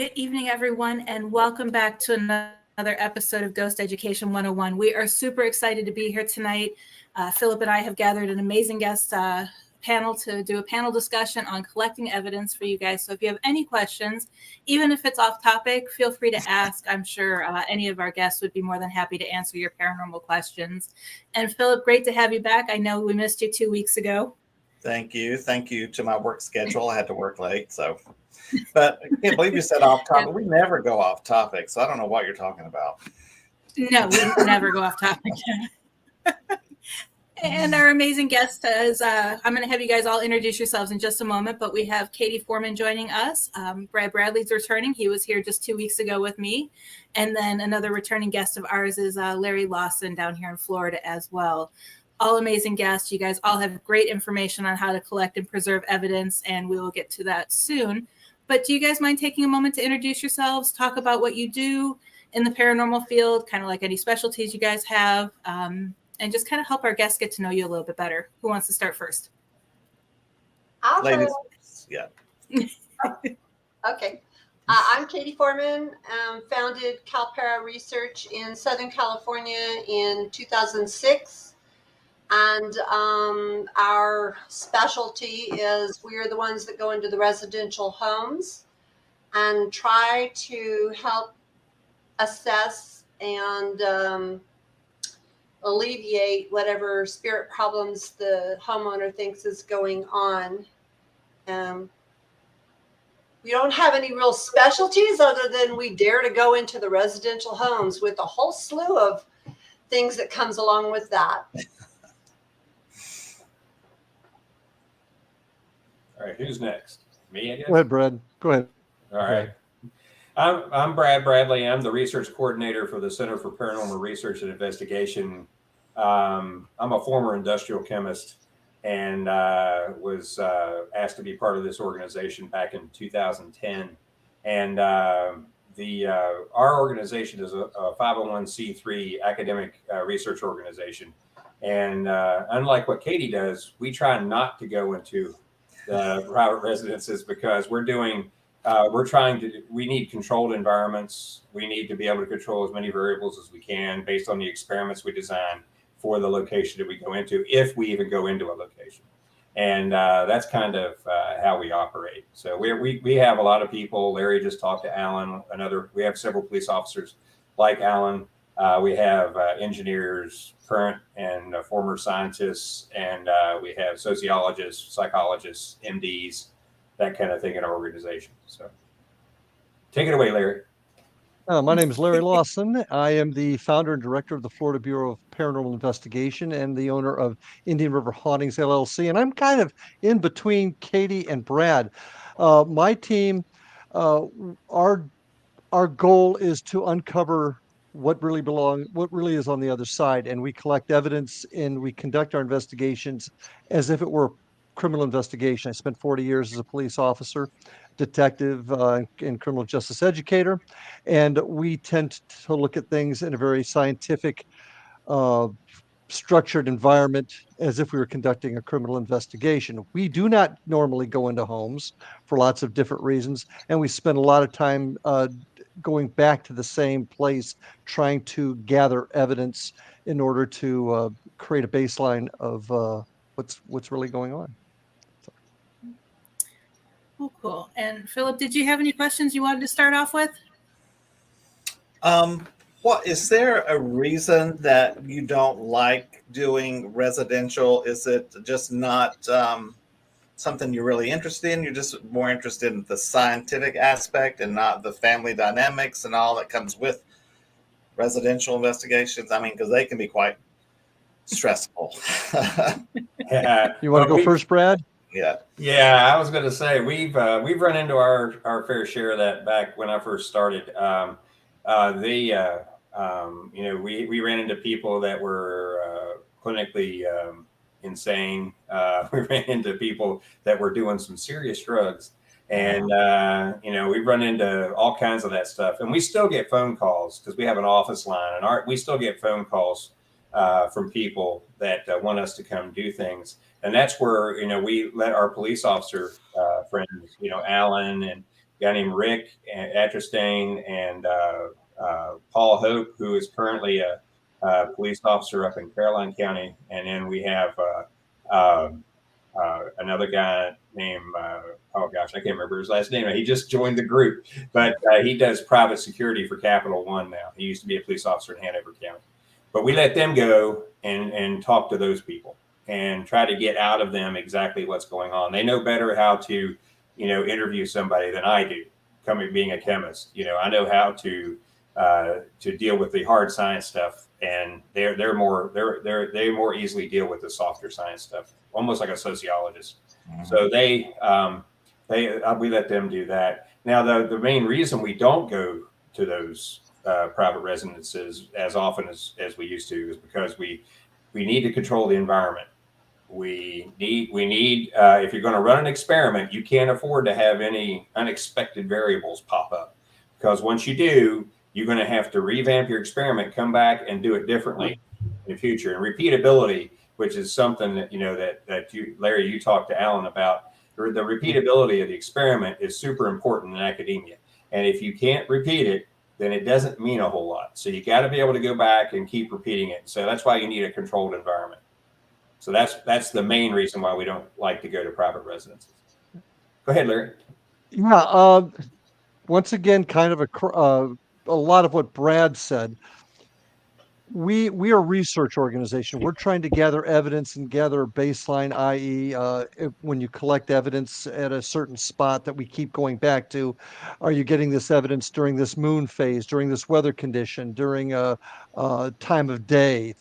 Good evening, everyone, and welcome back to another episode of Ghost Education 101. We are super excited to be here tonight. Philip and I have gathered an amazing guest panel to do a panel discussion on collecting evidence for you guys. So if you have any questions, even if it's off topic, feel free to ask. I'm sure any of our guests would be more than happy to answer your paranormal questions. And Philip, great to have you back. I know we missed you 2 weeks ago. Thank you. Thank you to my work schedule. I had to work late, so. But I can't believe you said off topic. We never go off topic, so I don't know what you're talking about. No, we never go off topic. And our amazing guest is, I'm going to have you guys all introduce yourselves in just a moment, but we have Kady Foreman joining us. Bradley's returning. He was here just 2 weeks ago with me. And then another returning guest of ours is Larry Lawson down here in Florida as well. All amazing guests. You guys all have great information on how to collect and preserve evidence, and we will get to that soon. But do you guys mind taking a moment to introduce yourselves, talk about what you do in the paranormal field, kind of like any specialties you guys have, and just kind of help our guests get to know you a little bit better? Who wants to start first? Ladies, yeah. Okay. I'm Kady Foreman. Founded CalPara Research in Southern California in 2006. And our specialty is we are the ones that go into the residential homes and try to help assess and alleviate whatever spirit problems the homeowner thinks is going on. We don't have any real specialties other than we dare to go into the residential homes with a whole slew of things that comes along with that. All right, who's next? Me, I guess? Go ahead, Brad. Go ahead. All right. I'm Brad Bradley. I'm the research coordinator for the Center for Paranormal Research and Investigation. I'm a former industrial chemist and was asked to be part of this organization back in 2010. And our organization is a 501c3 academic research organization. And unlike what Kady does, we try not to go into the private residences because we need controlled environments. We need to be able to control as many variables as we can based on the experiments we design for the location that we go into, if we even go into a location. And that's kind of how we operate. So we have a lot of people. Larry just talked to Alan, we have several police officers like Alan. We have engineers, current and former scientists, and we have sociologists, psychologists, MDs, that kind of thing in our organization. So take it away, Larry. My name is Larry Lawson. I am the founder and director of the Florida Bureau of Paranormal Investigation and the owner of Indian River Hauntings, LLC. And I'm kind of in between Kady and Brad. My team, our goal is to uncover what really is on the other side. And we collect evidence and we conduct our investigations as if it were a criminal investigation. I spent 40 years as a police officer, detective, and criminal justice educator. And we tend to look at things in a very scientific, structured environment as if we were conducting a criminal investigation. We do not normally go into homes for lots of different reasons. And we spend a lot of time going back to the same place, trying to gather evidence in order to create a baseline of what's really going on. Oh, cool. And Philip, did you have any questions you wanted to start off with? What is there a reason that you don't like doing residential? Is it just not something you're really interested in? You're just more interested in the scientific aspect and not the family dynamics and all that comes with residential investigations? I mean, because they can be quite stressful. Yeah. You want to go first, Brad? Yeah, I was going to say we've run into our fair share of that back when I first started. We ran into people that were clinically insane. We ran into people that were doing some serious drugs, and we run into all kinds of that stuff. And we still get phone calls because we have an office line, and we still get phone calls from people that want us to come do things. And that's where we let our police officer friends, Alan and guy named Rick Atterstein and Paul Hope, who is currently a police officer up in Caroline County. And then we have another guy named, oh gosh, I can't remember his last name. He just joined the group, but he does private security for Capital One now. He used to be a police officer in Hanover County. But we let them go and talk to those people and try to get out of them exactly what's going on. They know better how to, interview somebody than I do, being a chemist. I know how to deal with the hard science stuff, and they more easily deal with the softer science stuff, almost like a sociologist. Mm-hmm. So we let them do that. Now, the main reason we don't go to those private residences as often as we used to is because we need to control the environment. We need if you're going to run an experiment, you can't afford to have any unexpected variables pop up, because once you do, you're going to have to revamp your experiment, come back and do it differently in the future. And repeatability, which is something that that you, Larry, you talked to Alan about. The repeatability of the experiment is super important in academia, and if you can't repeat it, then it doesn't mean a whole lot. So you got to be able to go back and keep repeating it. So that's why you need a controlled environment. So that's the main reason why we don't like to go to private residences. Go ahead, Larry. Yeah. Once again, kind of a lot of what Brad said. We are a research organization. We're trying to gather evidence and gather baseline, i.e., when you collect evidence at a certain spot that we keep going back to, are you getting this evidence during this moon phase, during this weather condition, during a time of day,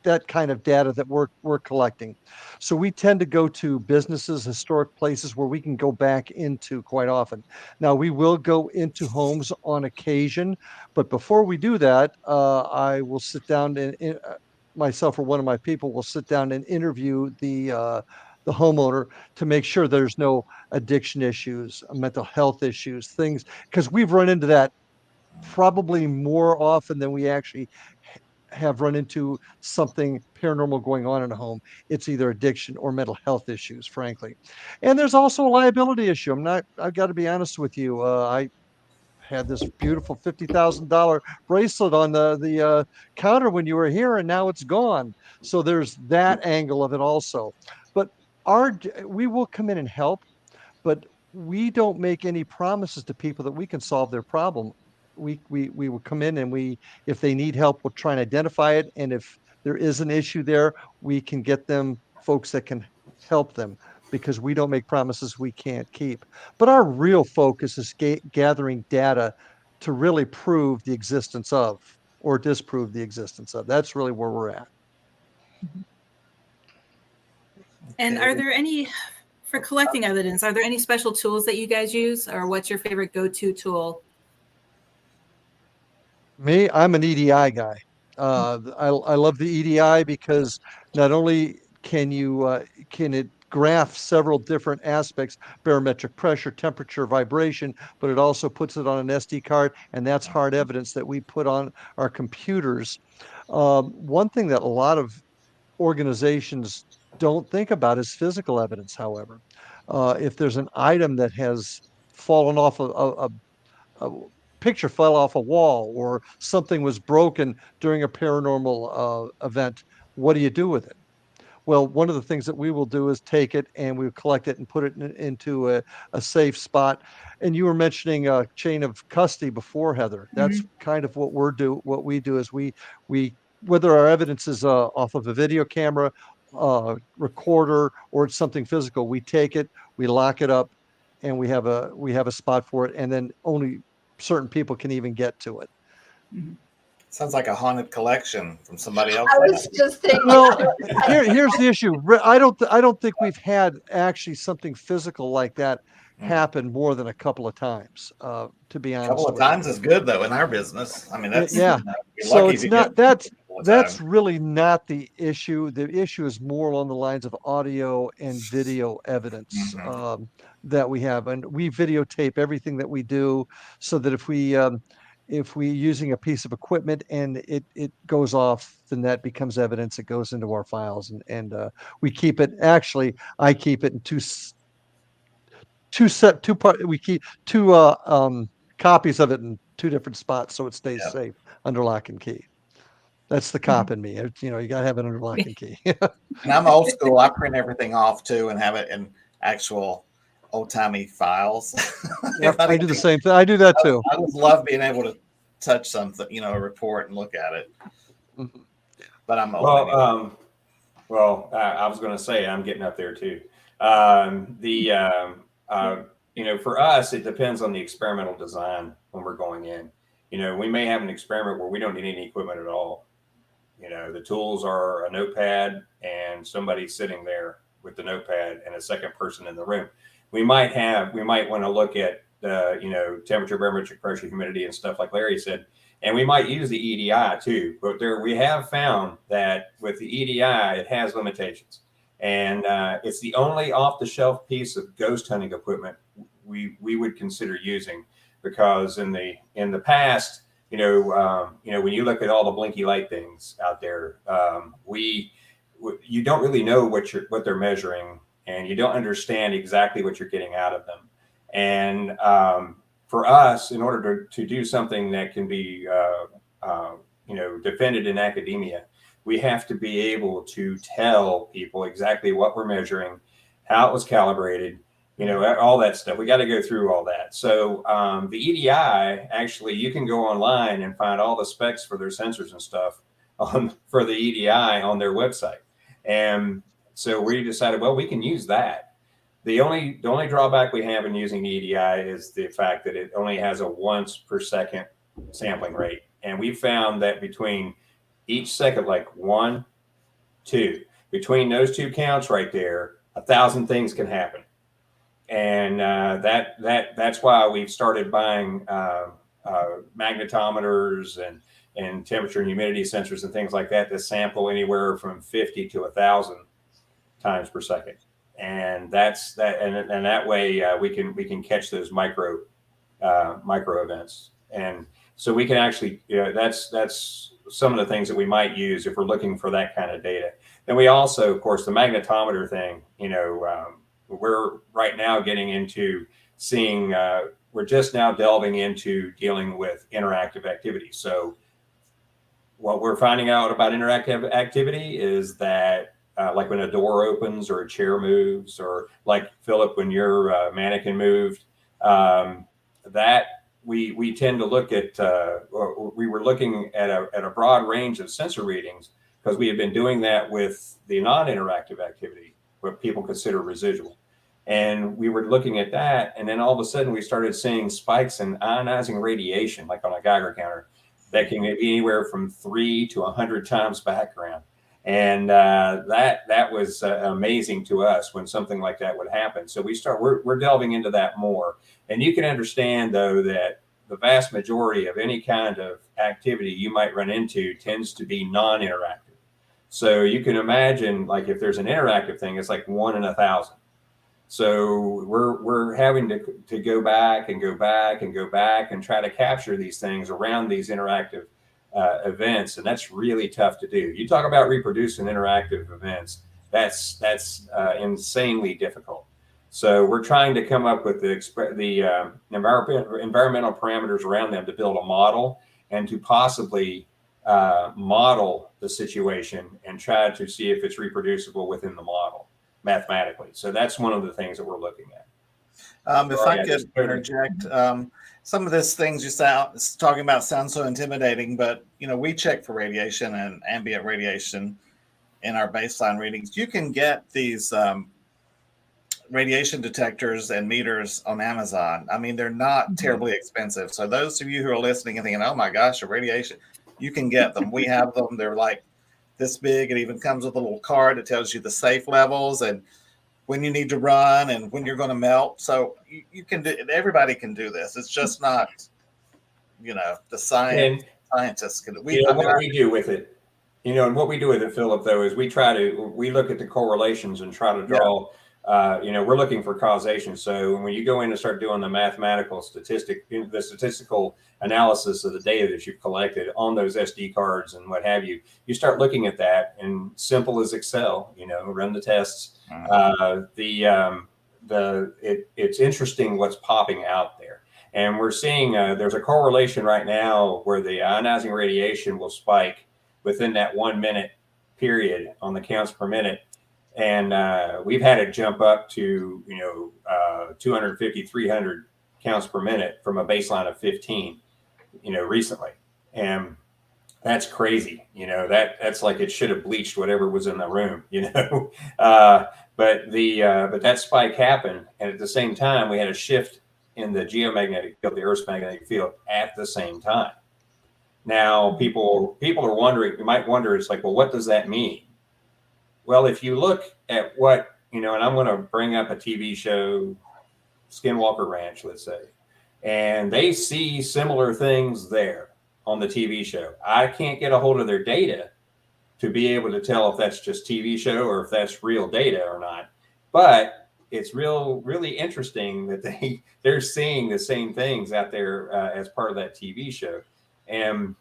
that kind of data that we're collecting. So we tend to go to businesses, historic places where we can go back into quite often. Now, we will go into homes on occasion, but before we do that, I will sit down and myself or one of my people will sit down and interview the homeowner to make sure there's no addiction issues, mental health issues, things, because we've run into that probably more often than we actually have run into something paranormal going on in a home. It's either addiction or mental health issues, frankly. And there's also a liability issue. I've got to be honest with you. I had this beautiful $50,000 bracelet on the counter when you were here, and now it's gone. So there's that angle of it also. But we will come in and help, but we don't make any promises to people that we can solve their problem. We will come in and if they need help, we'll try and identify it. And if there is an issue there, we can get them folks that can help them, because we don't make promises we can't keep. But our real focus is gathering data to really prove the existence of or disprove the existence of. That's really where we're at. And are there any, for collecting evidence, are there any special tools that you guys use, or what's your favorite go-to tool? Me, I'm an EDI guy. I love the EDI because not only can it graph several different aspects, barometric pressure, temperature, vibration, but it also puts it on an SD card, and that's hard evidence that we put on our computers. One thing that a lot of organizations don't think about is physical evidence, however. If there's an item that has fallen off a picture fell off a wall, or something was broken during a paranormal event, what do you do with it? Well, one of the things that we will do is take it and we'll collect it and put it into a safe spot. And you were mentioning a chain of custody before, Heather. That's kind of what we do is we whether our evidence is off of a video camera, recorder, or it's something physical, we take it, we lock it up, and we have a spot for it, and then only certain people can even get to it. Sounds like a haunted collection from somebody else. I was just thinking. Well, here's the issue. I don't think we've had actually something physical like that happen more than a couple of times. To be honest, a couple of times is good though in our business. I mean, that's So it's not that's really not the issue. The issue is more along the lines of audio and video evidence that we have, and we videotape everything that we do, so that if we using a piece of equipment and it goes off, then that becomes evidence. It goes into our files, and we keep it. Actually, I keep it in we keep two copies of it in two different spots so it stays Yeah. safe under lock and key. That's the cop in me. You know, you got to have it under lock and key. And I'm old school. I print everything off too and have it in actual old timey files. Yep, I do the same thing. I do that too. I just love being able to touch something, you know, a report and look at it. Mhm. But I'm old. Well, anyway. I was going to say I'm getting up there too. You know, for us, it depends on the experimental design when we're going in. You know, we may have an experiment where we don't need any equipment at all. You know, the tools are a notepad and somebody sitting there with the notepad and a second person in the room. We might want to look at you know, temperature, barometric pressure, humidity, and stuff like Larry said. And we might use the EDI too, but we have found that with the EDI, it has limitations. And it's the only off-the-shelf piece of ghost hunting equipment we would consider using, because in the past, you know, when you look at all the blinky light things out there, you don't really know what they're measuring, and you don't understand exactly what you're getting out of them. And for us, in order to do something that can be you know, defended in academia, we have to be able to tell people exactly what we're measuring, how it was calibrated, you know, all that stuff. We got to go through all that. So the EDI, actually, you can go online and find all the specs for their sensors and stuff for the EDI on their website. And so we decided, well, we can use that. The only drawback we have in using the EDI is the fact that it only has a once per second sampling rate. And we found that between each second, like 1, 2, between those two counts right there, 1,000 things can happen. And that's why we've started buying magnetometers and temperature and humidity sensors and things like that to sample anywhere from 50 to 1,000 times per second. And that's that, and that way we can catch those micro events. And so we can actually, you know, that's some of the things that we might use if we're looking for that kind of data. Then we also, of course, the magnetometer thing, you know, we're right now getting into seeing, we're just now delving into dealing with interactive activity. So what we're finding out about interactive activity is that like when a door opens or a chair moves, or like Philip, when your mannequin moved, that we tend to look at, we were looking at a broad range of sensor readings, because we have been doing that with the non-interactive activity, what people consider residual. And we were looking at that, and then all of a sudden we started seeing spikes in ionizing radiation, like on a Geiger counter, that can be anywhere from 3 to 100 times background. And that was amazing to us when something like that would happen. So we're delving into that more. And you can understand, though, that the vast majority of any kind of activity you might run into tends to be non-interactive. So you can imagine, like, if there's an interactive thing, it's like 1 in 1,000. So we're having to go back and go back and go back and try to capture these things around these interactive events, and that's really tough to do. You talk about reproducing interactive events, that's insanely difficult. So we're trying to come up with the environmental parameters around them to build a model, and to possibly model the situation and try to see if it's reproducible within the model mathematically. So that's one of the things that we're looking at. If I could interject, some of this things talking about sounds so intimidating, but you know, we check for radiation and ambient radiation in our baseline readings. You can get these radiation detectors and meters on Amazon. I mean, they're not terribly expensive. So those of you who are listening and thinking, "Oh my gosh, a radiation," you can get them. We have them. They're like this big. It even comes with a little card that tells you the safe levels and when you need to run and when you're going to melt. So you can do. Everybody can do this. It's just not, you know, the scientists can. What we do with it, you know, and what we do with it, Philip, though, is we look at the correlations and try to draw. You know, we're looking for causation. So when you go in and start doing the mathematical the statistical analysis of the data that you've collected on those SD cards and what have you, you start looking at that, and simple as Excel, you know, run the tests. it's interesting what's popping out there. And we're seeing there's a correlation right now where the ionizing radiation will spike within that 1 minute period on the counts per minute. And we've had it jump up to, 250, 300 counts per minute from a baseline of 15, recently. And that's crazy. That's like it should have bleached whatever was in the room, but that spike happened. And at the same time, we had a shift in the geomagnetic field, the Earth's magnetic field at the same time. Now, people are wondering, you might wonder, it's like, well, what does that mean? Well, if you look at what, and I'm going to bring up a TV show, Skinwalker Ranch, let's say, and they see similar things there on the TV show. I can't get a hold of their data to be able to tell if that's just TV show or if that's real data or not. But it's really interesting that they're seeing the same things out there as part of that TV show. And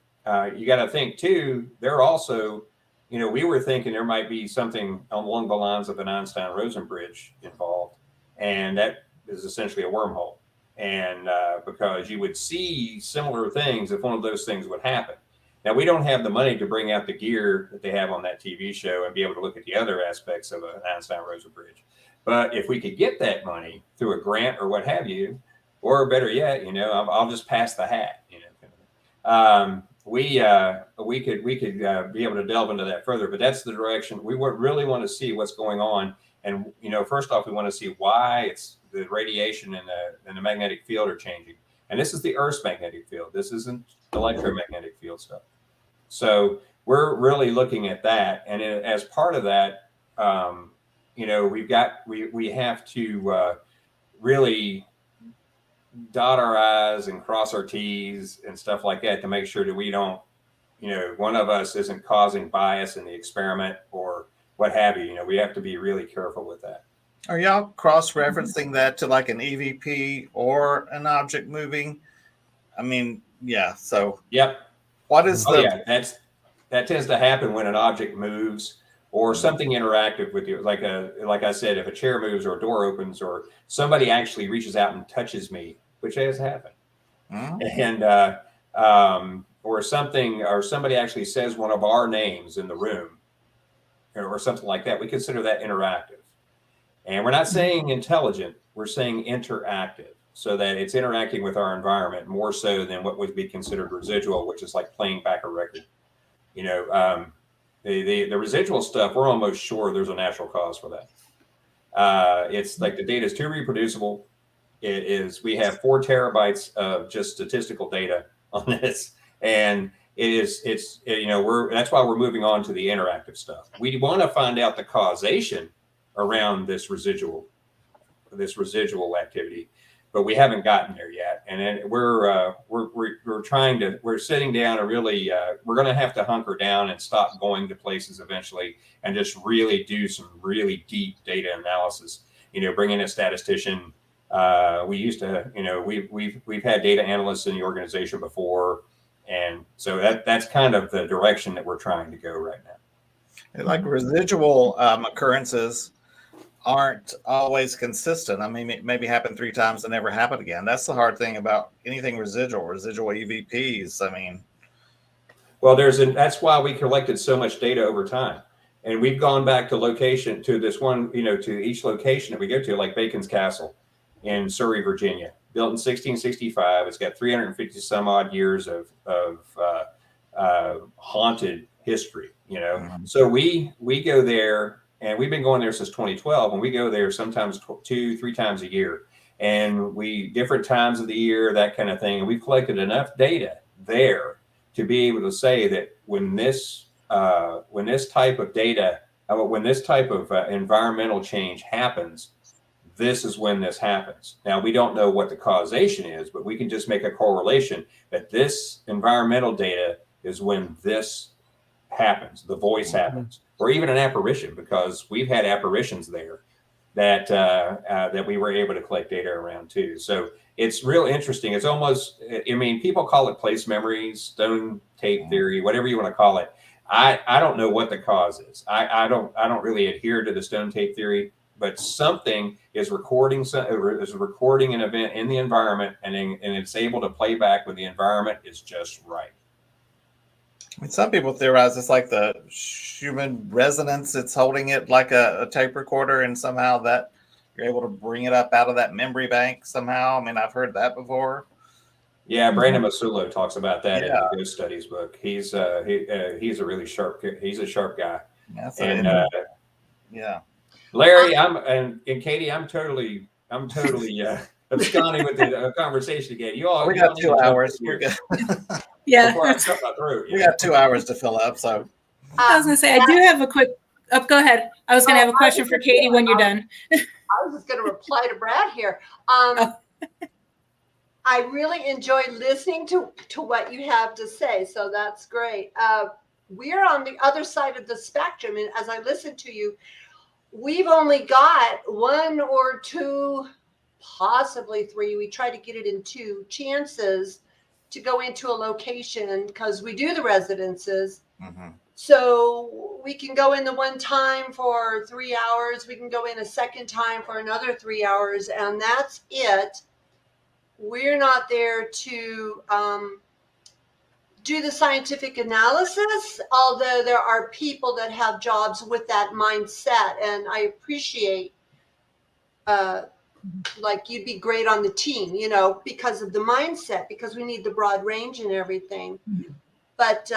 you got to think too, they're also, we were thinking there might be something along the lines of an Einstein-Rosen bridge involved. And that is essentially a wormhole. And because you would see similar things if one of those things would happen. Now, we don't have the money to bring out the gear that they have on that TV show and be able to look at the other aspects of an Einstein-Rosen bridge. But if we could get that money through a grant or what have you, or better yet, I'll just pass the hat. We could be able to delve into that further. But that's the direction we really want to see what's going on. And first off, we want to see why it's the radiation and the magnetic field are changing. And this is the Earth's magnetic field. This isn't electromagnetic field stuff. So we're really looking at that. And as part of that, we have to really dot our I's and cross our T's and stuff like that to make sure that we don't, one of us isn't causing bias in the experiment or what have you. We have to be really careful with that. Are y'all cross-referencing that to like an EVP or an object moving? I mean, yeah. So yep. What is that tends to happen when an object moves or something interactive with you. Like I said, if a chair moves or a door opens or somebody actually reaches out and touches me, which has happened, and or somebody actually says one of our names in the room, or something like that, we consider that interactive. And we're not saying intelligent, we're saying interactive, so that it's interacting with our environment more so than what would be considered residual, which is like playing back a record. The residual stuff, we're almost sure there's a natural cause for that. It's like the data is too reproducible. We have 4 terabytes of just statistical data on this. And that's why we're moving on to the interactive stuff. We want to find out the causation around this residual activity, but we haven't gotten there yet. And then we're sitting down and really, we're going to have to hunker down and stop going to places eventually and just really do some really deep data analysis, bring in a statistician. We used to, we've had data analysts in the organization before. And so that's kind of the direction that we're trying to go right now. Like residual occurrences aren't always consistent. I mean, it maybe happen 3 times and never happen again. That's the hard thing about anything residual EVPs. I mean, well, that's why we collected so much data over time. And we've gone back to this one, to each location that we go to, like Bacon's Castle in Surrey, Virginia, built in 1665. It's got 350 some odd years of haunted history, Mm-hmm. So we go there, and we've been going there since 2012, and we go there sometimes 2-3 times a year, and different times of the year, that kind of thing. And we've collected enough data there to be able to say that when this type of data, when this type of environmental change happens, this is when this happens. Now, we don't know what the causation is, but we can just make a correlation that this environmental data is when this happens, the voice happens, or even an apparition, because we've had apparitions there that we were able to collect data around too. So it's real interesting. It's almost, people call it place memory, stone tape theory, whatever you want to call it. I don't know what the cause is. I don't really adhere to the stone tape theory, but something is recording an event in the environment, and it's able to play back when the environment is just right. I mean, some people theorize it's like the human resonance. It's holding it like a tape recorder, and somehow that you're able to bring it up out of that memory bank somehow. I mean, I've heard that before. Yeah, Brandon Masulo talks about that in Yeah. the Ghost Studies book. He's a really sharp guy. Yeah, so And yeah. Larry, and Kady, I'm totally absconding with the conversation again. You all, We got 2 hours. We're good. Yeah. Before I cut my throat. We got 2 hours to fill up. So I was going to say, I do have a quick. Oh, go ahead. I was going to have a question for Kady when you're done. I was just going to reply to Brad here. I really enjoy listening to what you have to say, so that's great. We're on the other side of the spectrum, and as I listen to you, we've only got 1 or 2, possibly 3. We try to get it in 2 chances to go into a location because we do the residences. mm-hmm. So we can go in the one time for 3 hours. We can go in a second time for another 3 hours, and that's it. We're not there to do the scientific analysis, although there are people that have jobs with that mindset, and I appreciate like you'd be great on the team, because of the mindset, because we need the broad range and everything. Mm-hmm. But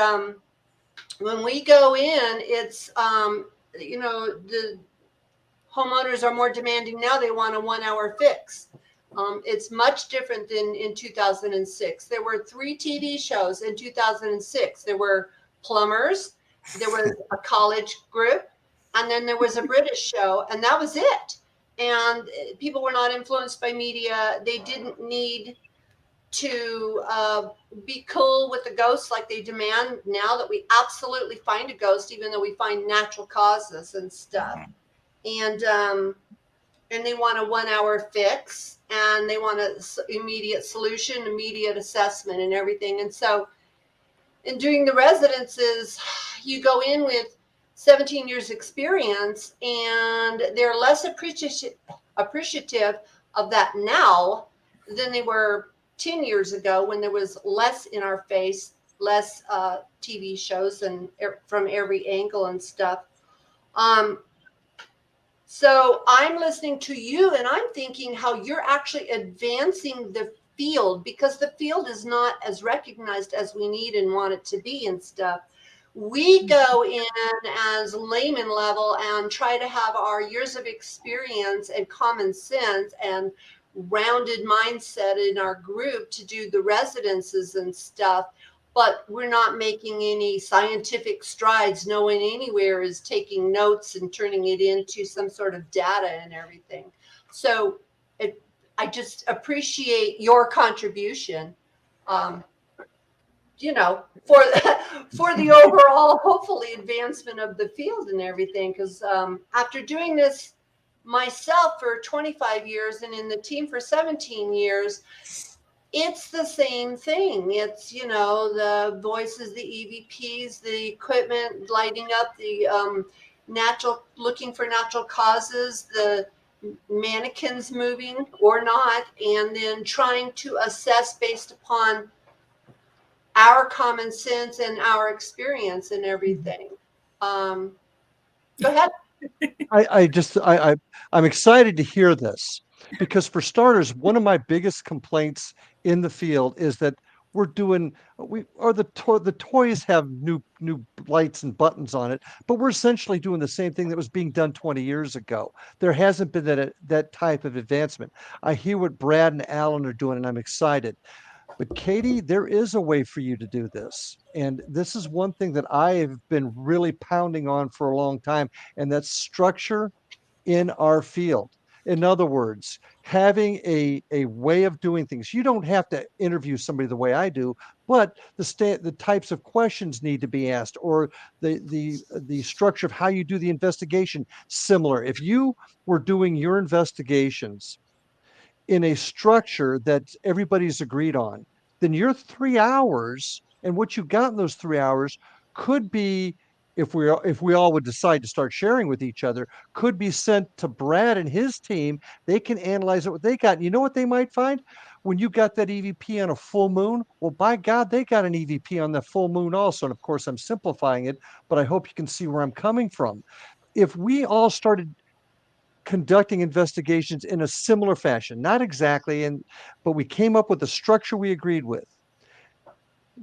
when we go in, it's the homeowners are more demanding now. They want a 1 hour fix. It's much different than in 2006. There were 3 TV shows in 2006. There were plumbers, there was a college group, and then there was a British show, and that was it. And people were not influenced by media. They didn't need to be cool with the ghosts like they demand now, that we absolutely find a ghost, even though we find natural causes and stuff. And they want a 1 hour fix, and they want an immediate solution, immediate assessment and everything. And so in doing the residences, you go in with 17 years experience, and they're less appreciative of that now than they were 10 years ago, when there was less in our face, less TV shows and from every angle and stuff. So I'm listening to you, and I'm thinking how you're actually advancing the field, because the field is not as recognized as we need and want it to be and stuff. We go in as layman level and try to have our years of experience and common sense and rounded mindset in our group to do the residences and stuff. But we're not making any scientific strides. No one anywhere is taking notes and turning it into some sort of data and everything. So I just appreciate your contribution, for the overall, hopefully, advancement of the field and everything. Because after doing this myself for 25 years and in the team for 17 years, it's the same thing. It's, the voices, the EVPs, the equipment, lighting up the looking for natural causes, the mannequins moving or not, and then trying to assess based upon our common sense and our experience and everything. Go ahead. I'm excited to hear this, because for starters, one of my biggest complaints in the field is that the toys have new lights and buttons on it, but we're essentially doing the same thing that was being done 20 years ago. There hasn't been that type of advancement. I hear what Brad and Alan are doing, and I'm excited. But Kady, there is a way for you to do this. And this is one thing that I have been really pounding on for a long time, and that's structure in our field. In other words, having a way of doing things. You don't have to interview somebody the way I do, but the types of questions need to be asked, or the structure of how you do the investigation similar. If you were doing your investigations in a structure that everybody's agreed on, then your 3 hours and what you got in those 3 hours could be if we all would decide to start sharing with each other, could be sent to Brad and his team. They can analyze what they got. And you know what they might find? When you got that EVP on a full moon, well, by God, they got an EVP on the full moon also. And of course, I'm simplifying it, but I hope you can see where I'm coming from. If we all started conducting investigations in a similar fashion, not exactly, but we came up with a structure we agreed with,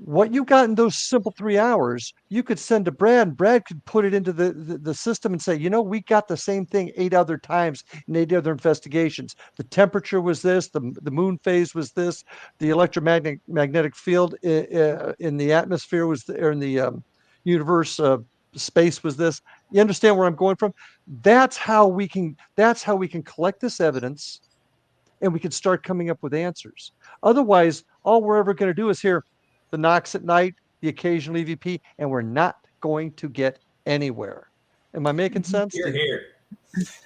what you got in those simple 3 hours, you could send to Brad, and Brad could put it into the system and say, we got the same thing 8 other times in 8 other investigations. The temperature was this, the moon phase was this, the electromagnetic field in the atmosphere was, or in the universe space was this. You understand where I'm going from? That's how we can collect this evidence, and we can start coming up with answers. Otherwise, all we're ever going to do is hear the knocks at night, the occasional EVP, and we're not going to get anywhere. Am I making sense? You're here.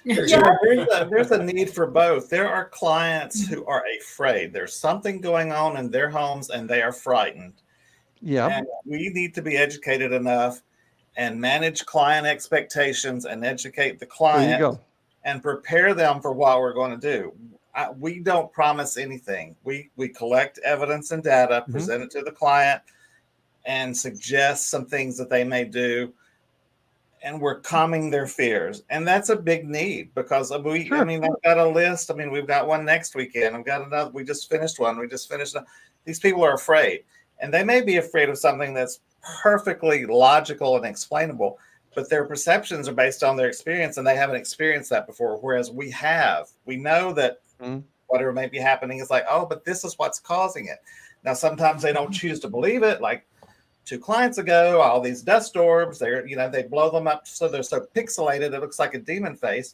There's a need for both. There are clients who are afraid. There's something going on in their homes and they are frightened. Yeah. And we need to be educated enough and manage client expectations and educate the client and prepare them for what we're going to do. We don't promise anything. We collect evidence and data, present it to the client, and suggest some things that they may do. And we're calming their fears. And that's a big need because I've got a list. We've got one next weekend. I've got another. We just finished one. These people are afraid. And they may be afraid of something that's perfectly logical and explainable, but their perceptions are based on their experience, and they haven't experienced that before. Whereas we have. We know that whatever may be happening is like, oh, but this is what's causing it. Now, sometimes they don't choose to believe it. Like 2 clients ago, all these dust orbs, they blow them up so they're so pixelated it looks like a demon face,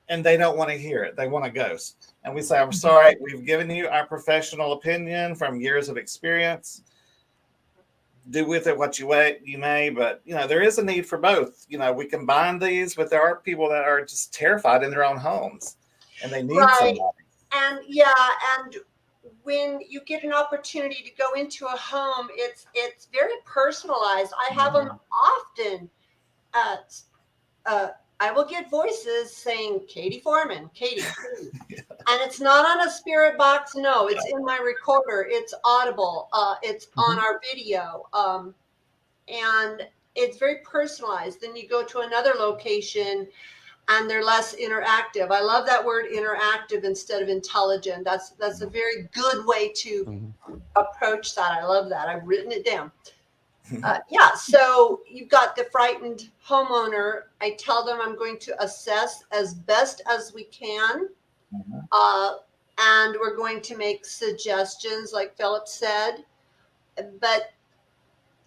and they don't want to hear it. They want a ghost. And we say, I'm sorry, we've given you our professional opinion from years of experience. Do with it what you may, but there is a need for both. We combine these, but there are people that are just terrified in their own homes, and they need somebody. And when you get an opportunity to go into a home, it's very personalized. I have them often. I will get voices saying Kady Foreman, Kady, and it's not on a spirit box. No, it's in my recorder. It's audible. It's on our video, and it's very personalized. Then you go to another location, and they're less interactive. I love that word interactive instead of intelligent. That's a very good way to approach that. I love that. I've written it down. So you've got the frightened homeowner. I tell them I'm going to assess as best as we can. And we're going to make suggestions, like Philip said. But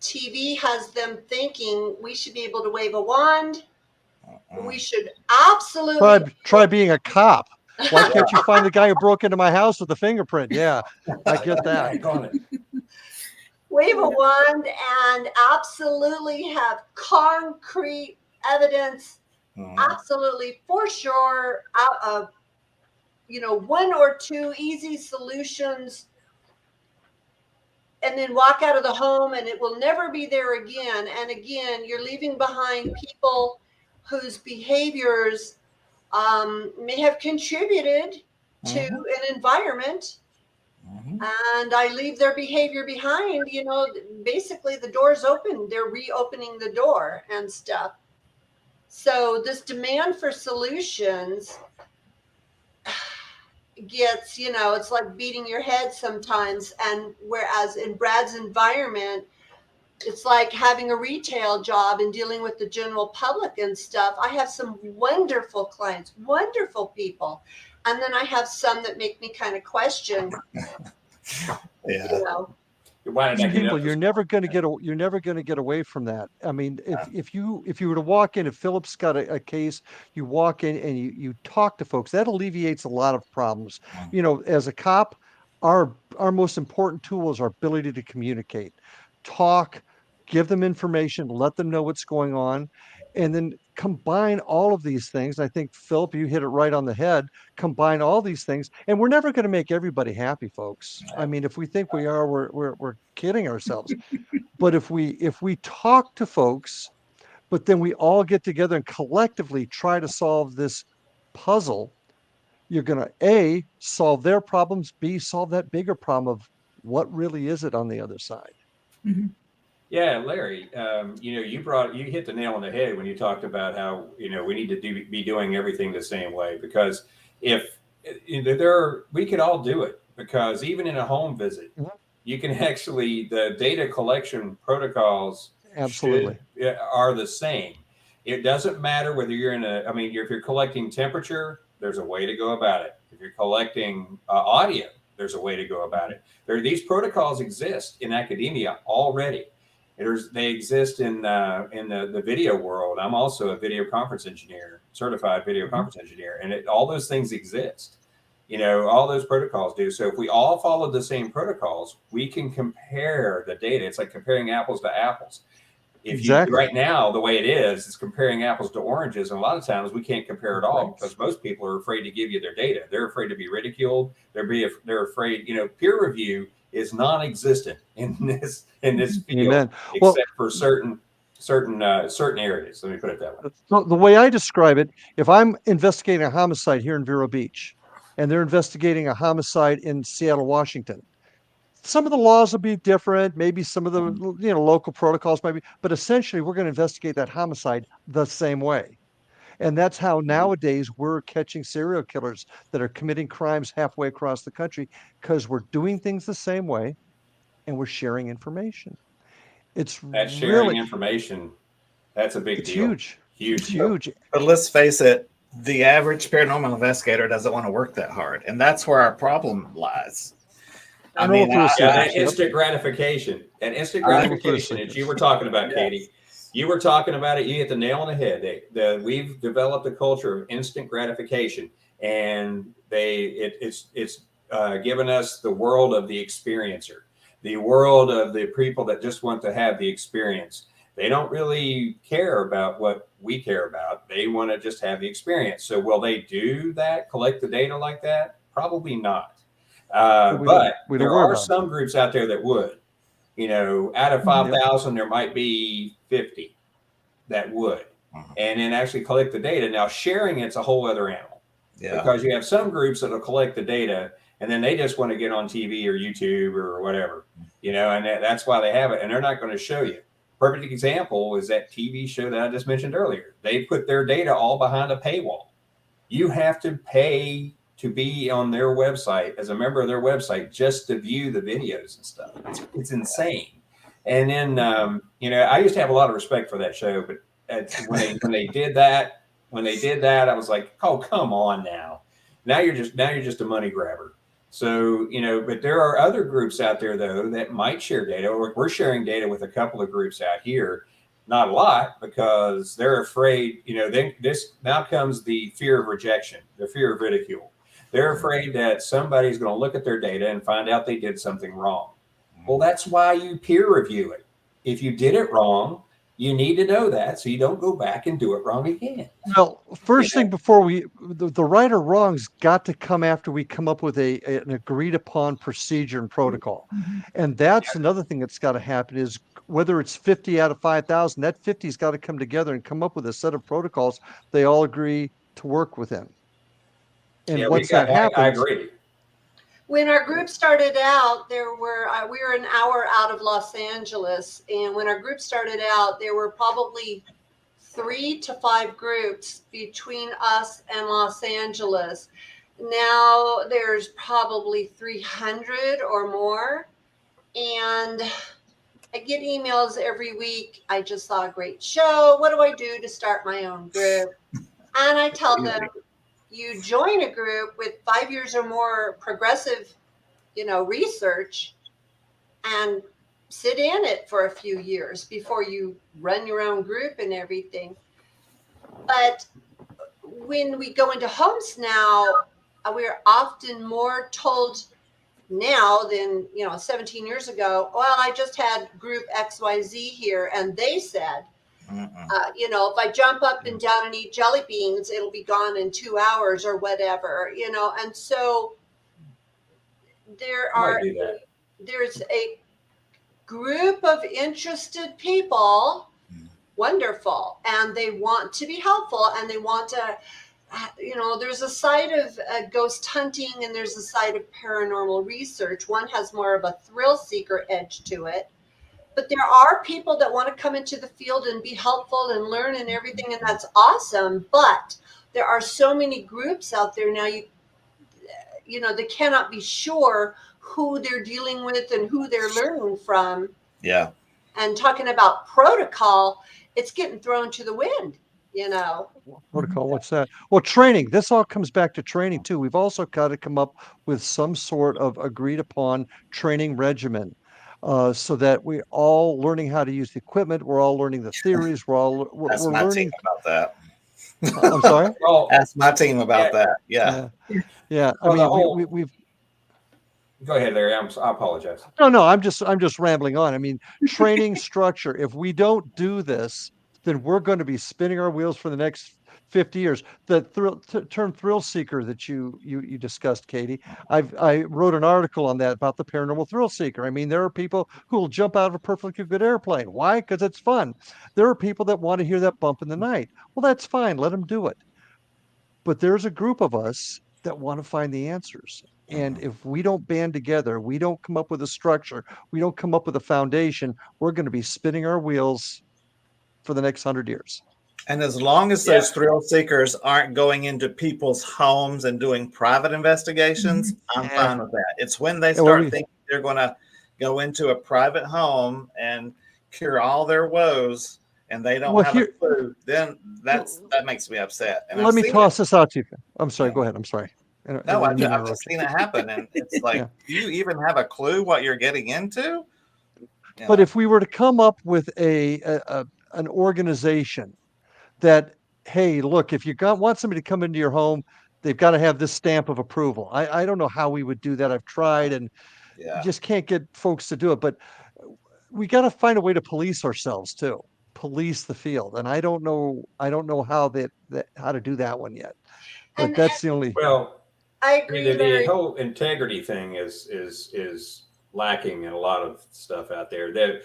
TV has them thinking we should be able to wave a wand. We should absolutely try being a cop. Why can't you find the guy who broke into my house with a fingerprint? Yeah, I get that. Wave a wand and absolutely have concrete evidence, absolutely for sure, out of 1 or 2 easy solutions, and then walk out of the home, and it will never be there again. And again, you're leaving behind people whose behaviors may have contributed to an environment. And I leave their behavior behind. Basically the door's open. They're reopening the door and stuff. So this demand for solutions gets, it's like beating your head sometimes. And whereas in Brad's environment, it's like having a retail job and dealing with the general public and stuff. I have some wonderful clients, wonderful people. And then I have some that make me kind of question. People, you're never going to get away from that. If you were to walk in, if Philip's got a case, you walk in and you talk to folks, that alleviates a lot of problems. As a cop, our most important tool is our ability to communicate, talk, give them information, let them know what's going on, and then combine all of these things. I think, Philip, you hit it right on the head. Combine all these things, and we're never going to make everybody happy, folks. If we think we are, we're kidding ourselves. But if we talk to folks but then we all get together and collectively try to solve this puzzle, you're going to A, solve their problems, B, solve that bigger problem of what really is it on the other side. Mhm. Yeah, Larry, you hit the nail on the head when you talked about how, we need to be doing everything the same way, because if we could all do it, because even in a home visit, Mhm. you can actually, the data collection protocols Absolutely. are the same. It doesn't matter whether you're if you're collecting temperature, there's a way to go about it. If you're collecting audio, there's a way to go about it. These protocols exist in academia already. They exist in the video world. I'm also a video conference engineer, certified video conference engineer, and all those things exist. All those protocols do. So if we all follow the same protocols, we can compare the data. It's like comparing apples to apples. Exactly. Right now, the way it is, it's comparing apples to oranges, and a lot of times we can't compare at all because most people are afraid to give you their data. They're afraid to be ridiculed. They're afraid. Peer review is non-existent in this field, Amen. except for certain areas. Let me put it that way. So the way I describe it, if I'm investigating a homicide here in Vero Beach, and they're investigating a homicide in Seattle, Washington, some of the laws will be different. Maybe some of the local protocols might be, but essentially we're going to investigate that homicide the same way. And that's how nowadays we're catching serial killers that are committing crimes halfway across the country, because we're doing things the same way and we're sharing information. It's That sharing really, information, that's a big it's deal. huge. Huge It's deal. huge. But let's face it, the average paranormal investigator doesn't want to work that hard, and that's where our problem lies. I mean, that instant gratification. That instant gratification that you were talking about, Kady. You were talking about it. You hit the nail on the head. We've developed a culture of instant gratification, and it's given us the world of the experiencer, the world of the people that just want to have the experience. They don't really care about what we care about. They want to just have the experience. So will they do that, collect the data like that? Probably not. But there are some groups out there that would. Out of 5,000, there might be 50 that would, and then actually collect the data. Now, sharing it's a whole other animal, because you have some groups that'll collect the data and then they just want to get on TV or YouTube or whatever, and that's why they have it, and they're not going to show you. Perfect example is that TV show that I just mentioned earlier. They put their data all behind a paywall. You have to pay to be on their website as a member of their website just to view the videos and stuff. It's insane. And then I used to have a lot of respect for that show, but when they did that, I was like, oh, come on now. Now you're just a money grabber. So, but there are other groups out there though that might share data, or we're sharing data with a couple of groups out here. Not a lot, because they're afraid, this now comes the fear of rejection, the fear of ridicule. They're afraid that somebody's going to look at their data and find out they did something wrong. Well, that's why you peer review it. If you did it wrong, you need to know that so you don't go back and do it wrong again. Well, first thing before the right or wrong's got to come after we come up with an agreed upon procedure and protocol. And that's another thing that's got to happen, is whether it's 50 out of 5,000, that 50's got to come together and come up with a set of protocols they all agree to work within. And once that happens, I agree. When our group started out, we were an hour out of Los Angeles, and when our group started out, there were probably 3 to 5 groups between us and Los Angeles. Now there's probably 300 or more, and I get emails every week. I just saw a great show. What do I do to start my own group? And I tell them, you join a group with 5 years or more progressive, research, and sit in it for a few years before you run your own group and everything. But when we go into homes now, we're often more told now than 17 years ago. Well, I just had group XYZ here, and they said, if I jump up and down and eat jelly beans, it'll be gone in 2 hours or whatever, and so there's a group of interested people wonderful, and they want to be helpful, and they want to, there's a side of ghost hunting, and there's a side of paranormal research. One has more of a thrill seeker edge to it, but there are people that want to come into the field and be helpful and learn and everything, and that's awesome. But there are so many groups out there now, they cannot be sure who they're dealing with and who they're learning from. Yeah. And talking about protocol, it's getting thrown to the wind, Protocol, what's that? Well, training. This all comes back to training too. We've also got to come up with some sort of agreed upon training regimen, so that we're all learning how to use the equipment. We're all learning the theories. We're my learning team about that. I'm sorry. Well, Ask my team about that. Yeah. Yeah. I Well, mean, we've go ahead, Larry. I apologize. No, I'm just rambling on. I mean, training structure. If we don't do this, then we're going to be spinning our wheels for the next 50 years. The term thrill seeker that you discussed, Kady, I wrote an article on that about the paranormal thrill seeker. I mean, there are people who will jump out of a perfectly good airplane. Why? Because it's fun. There are people that want to hear that bump in the night. Well, that's fine. Let them do it. But there's a group of us that want to find the answers. And if we don't band together, we don't come up with a structure, we don't come up with a foundation, we're going to be spinning our wheels for the next 100 years. And as long as those thrill seekers aren't going into people's homes and doing private investigations, I'm fine with that. It's when they start thinking they're going to go into a private home and cure all their woes, and they don't have a clue, then that makes me upset. And let me toss this out to you. I'm sorry. Go ahead. I'm sorry. No, I've just seen it happen, and it's like, do you even have a clue what you're getting into? But if we were to come up with an organization that, hey, look, if you want somebody to come into your home, they've got to have this stamp of approval. I don't know how we would do that. I've tried, and just can't get folks to do it. But we got to find a way to police ourselves too. Police the field, and I don't know how how to do that one yet. But that's the only. Well, I agree. The whole integrity thing is lacking in a lot of stuff out there. That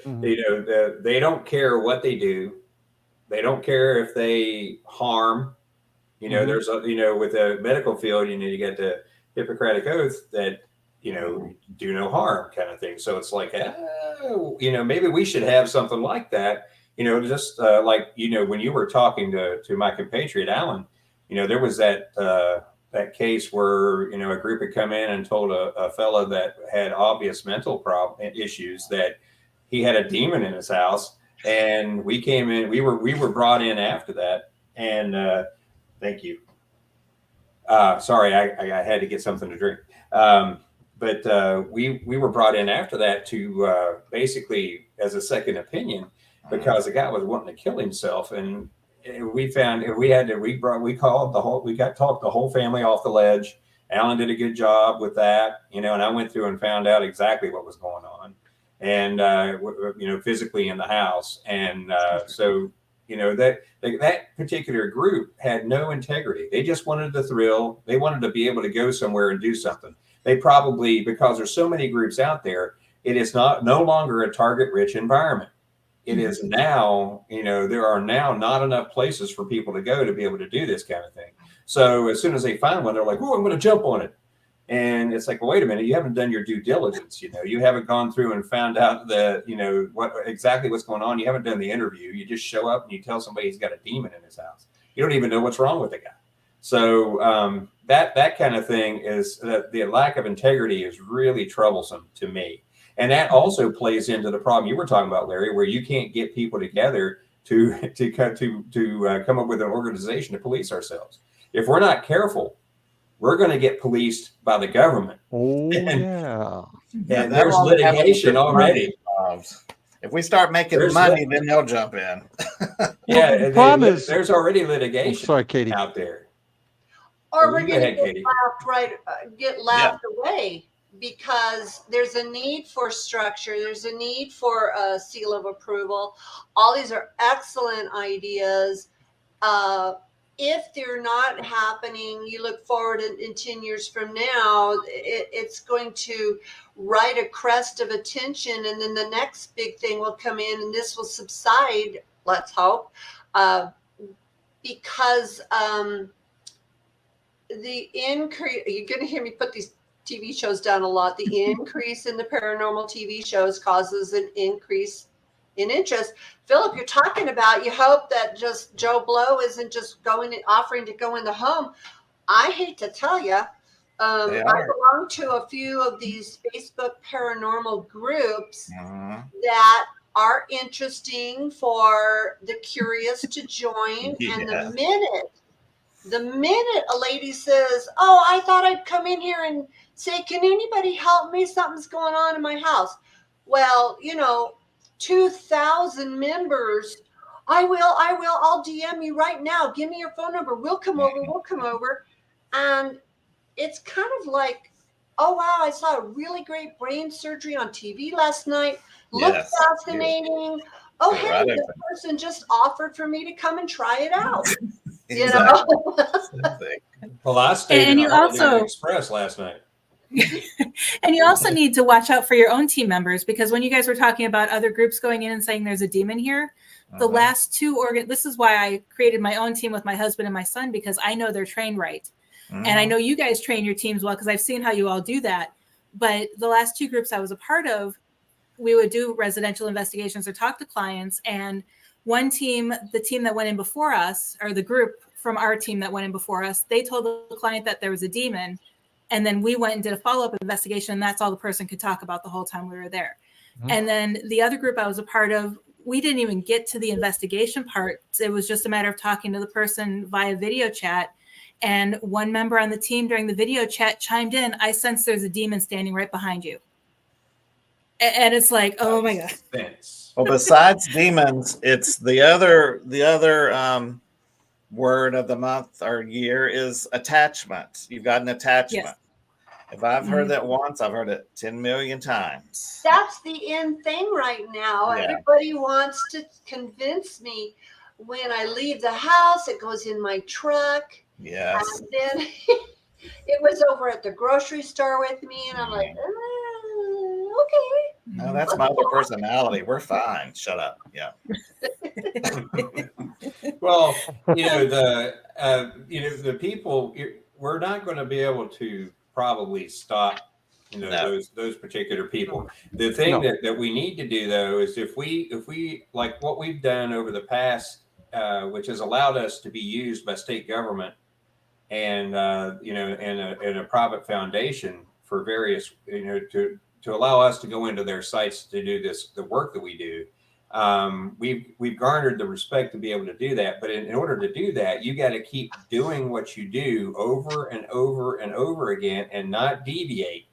they don't care what they do. They don't care if they harm. There's with the medical field, you get the Hippocratic oath that do no harm kind of thing. So it's like, maybe we should have something like that. Just like when you were talking to my compatriot Alan, there was that case where a group had come in and told a fellow that had obvious mental issues that he had a demon in his house, and we came in. We were brought in after that, and thank you. Sorry, I had to get something to drink. But we were brought in after that to basically as a second opinion, because the guy was wanting to kill himself, and we found we talked the whole family off the ledge. Alan did a good job with that, and I went through and found out exactly what was going on, and physically in the house, and so that particular group had no integrity. They just wanted the thrill. They wanted to be able to go somewhere and do something. They probably, because there's so many groups out there, it is no longer a target-rich environment. It is now, there are now not enough places for people to go to be able to do this kind of thing. So as soon as they find one, they're like, "Oh, I'm going to jump on it." And it's like, well, wait a minute, you haven't done your due diligence. You haven't gone through and found out what's going on. You haven't done the interview. You just show up and you tell somebody he's got a demon in his house. You don't even know what's wrong with the guy. So that kind of thing is the lack of integrity is really troublesome to me. And that also plays into the problem you were talking about, Larry, where you can't get people together to come up with an organization to police ourselves. If we're not careful, we're going to get policed by the government. Oh, and there's litigation already. If we start making money, then they'll jump in. The problem is there's already litigation Kady. out there. Or we're going to get laughed away, because there's a need for structure. There's a need for a seal of approval. All these are excellent ideas. If they're not happening, you look forward in 10 years from now, it's going to ride a crest of attention, and then the next big thing will come in, and this will subside let's hope, because the increase, you're going to hear me put these TV shows down a lot. The increase in the paranormal TV shows causes an increase in interest. Philip, you're talking about, you hope that just Joe Blow isn't just going and offering to go in the home. I hate to tell you, I belong to a few of these Facebook paranormal groups that are interesting for the curious to join. And the minute a lady says, oh, I thought I'd come in here and say, can anybody help me? Something's going on in my house. Well, 2,000 members. I will. I'll DM you right now. Give me your phone number. We'll come over. And it's kind of like, oh, wow, I saw a really great brain surgery on TV last night. Looked fascinating. Oh, hey, this person just offered for me to come and try it out. Well, I stayed in the Holiday Express last night. And you also need to watch out for your own team members, because when you guys were talking about other groups going in and saying there's a demon here, the last two this is why I created my own team with my husband and my son, because I know they're trained right. And I know you guys train your teams well, because I've seen how you all do that. But the last two groups I was a part of, we would do residential investigations or talk to clients. And one team, the team that went in before us, or the group from our team that went in before us, they told the client that there was a demon. And then we went and did a follow-up investigation. And that's all the person could talk about the whole time we were there. And then the other group I was a part of, we didn't even get to the investigation part. It was just a matter of talking to the person via video chat. And one member on the team during the video chat chimed in, I sense there's a demon standing right behind you. And it's like, oh my God. Well, besides demons, it's the other word of the month or year is attachment. You've got an attachment. Yes. If I've heard that once, I've heard it 10 million times. That's the in thing right now. Yeah. Everybody wants to convince me when I leave the house, it goes in my truck. Yes. And then it was over at the grocery store with me, and I'm like, okay. No, that's my other personality. We're fine. Shut up. Yeah. Well, the people, we're not going to be able to probably stop, those particular people. The thing that we need to do, though, is if we like what we've done over the past, which has allowed us to be used by state government and in a private foundation for various, to allow us to go into their sites to do the work that we do. We've garnered the respect to be able to do that. But in order to do that, you got to keep doing what you do over and over and over again and not deviate.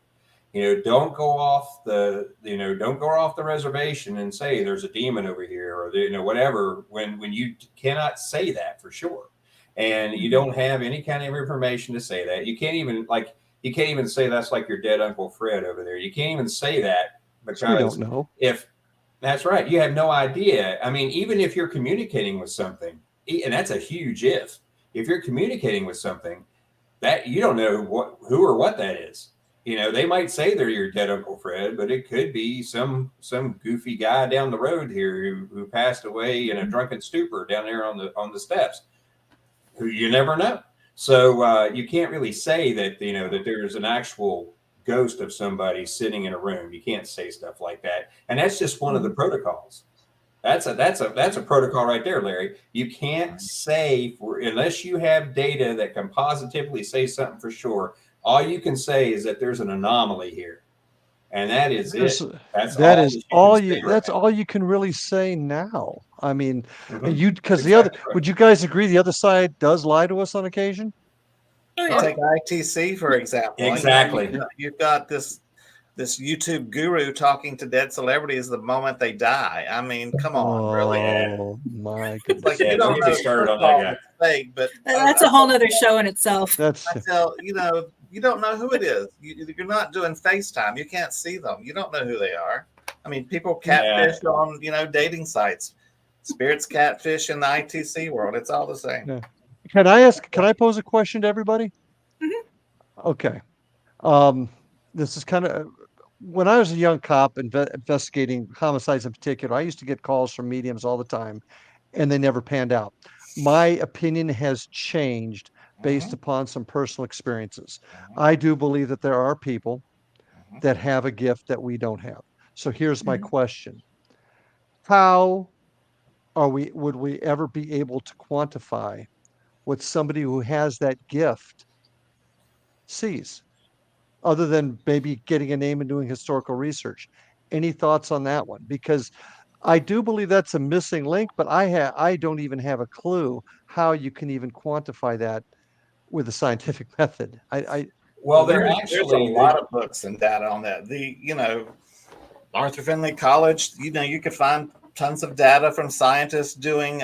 Don't go off the reservation and say there's a demon over here or whatever, when you cannot say that for sure. And you don't have any kind of information to say that. You can't even say that's like your dead Uncle Fred over there. You can't even say that because we don't know. That's right. You have no idea. I mean, even if you're communicating with something, and that's a huge if you're communicating with something that you don't know who or what that is. They might say they're your dead Uncle Fred, but it could be some goofy guy down the road here who passed away in a drunken stupor down there on the steps, who you never know. So you can't really say that that there's an actual ghost of somebody sitting in a room. You can't say stuff like that, and that's just one of the protocols. That's a protocol right there, Larry. You can't say unless you have data that can positively say something for sure. All you can say is that there's an anomaly here, and that is it. That's all you can really say now. I mean, because would you guys agree the other side does lie to us on occasion? Take ITC, for example. Exactly. You've got this YouTube guru talking to dead celebrities the moment they die. I mean, come on, really? Oh my goodness! Like, you don't know started on that guy. Fake, but that's a whole nother show in itself. I tell you don't know who it is. You're not doing FaceTime. You can't see them. You don't know who they are. I mean, people catfish on dating sites. Spirits catfish in the ITC world. It's all the same. Yeah. Can I pose a question to everybody? Mm-hmm. Okay. This is kind of, when I was a young cop investigating homicides in particular, I used to get calls from mediums all the time. and they never panned out. My opinion has changed based Mhm. upon some personal experiences. Mhm. I do believe that there are people Mhm. that have a gift that we don't have. So here's my Mhm. question. How would we ever be able to quantify what somebody who has that gift sees, other than maybe getting a name and doing historical research? Any thoughts on that one? Because I do believe that's a missing link, but I don't even have a clue how you can even quantify that with a scientific method. Well, There's they're a actually lot of books and data on that. Arthur Findlay College, you could find tons of data from scientists doing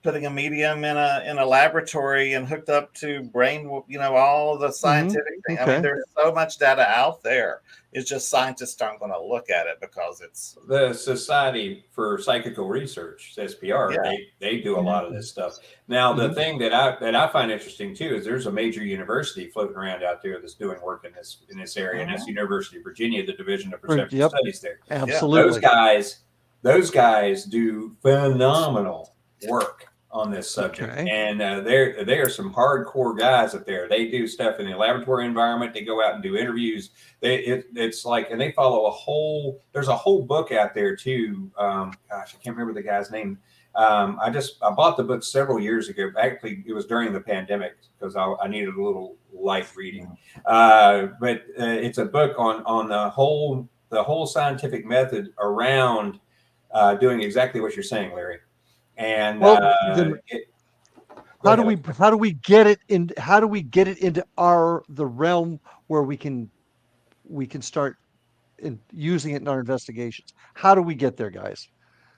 putting a medium in a laboratory and hooked up to brain, all the scientific thing. I mean, Okay. there's so much data out there. It's just scientists aren't going to look at it because it's the Society for Psychical Research, SPR. yeah. They do a Mhm. lot of this stuff. Now, the Mhm. thing that I find interesting too is there's a major university floating around out there that's doing work in this area, and that's University of Virginia, the Division of Perceptual Yep. Studies there. Those Absolutely. guys do phenomenal work on this subject, Okay. and they are some hardcore guys up there. They do stuff in the laboratory environment. They go out and do interviews. It's like, and they follow there's a whole book out there too. Gosh, I can't remember the guy's name. I bought the book several years ago. Actually, it was during the pandemic because I needed a little light reading. But it's a book on the whole scientific method around doing exactly what you're saying, Larry. And Well, then go how ahead. do we get it into the realm where we can start using it in our investigations? How do we get there, guys?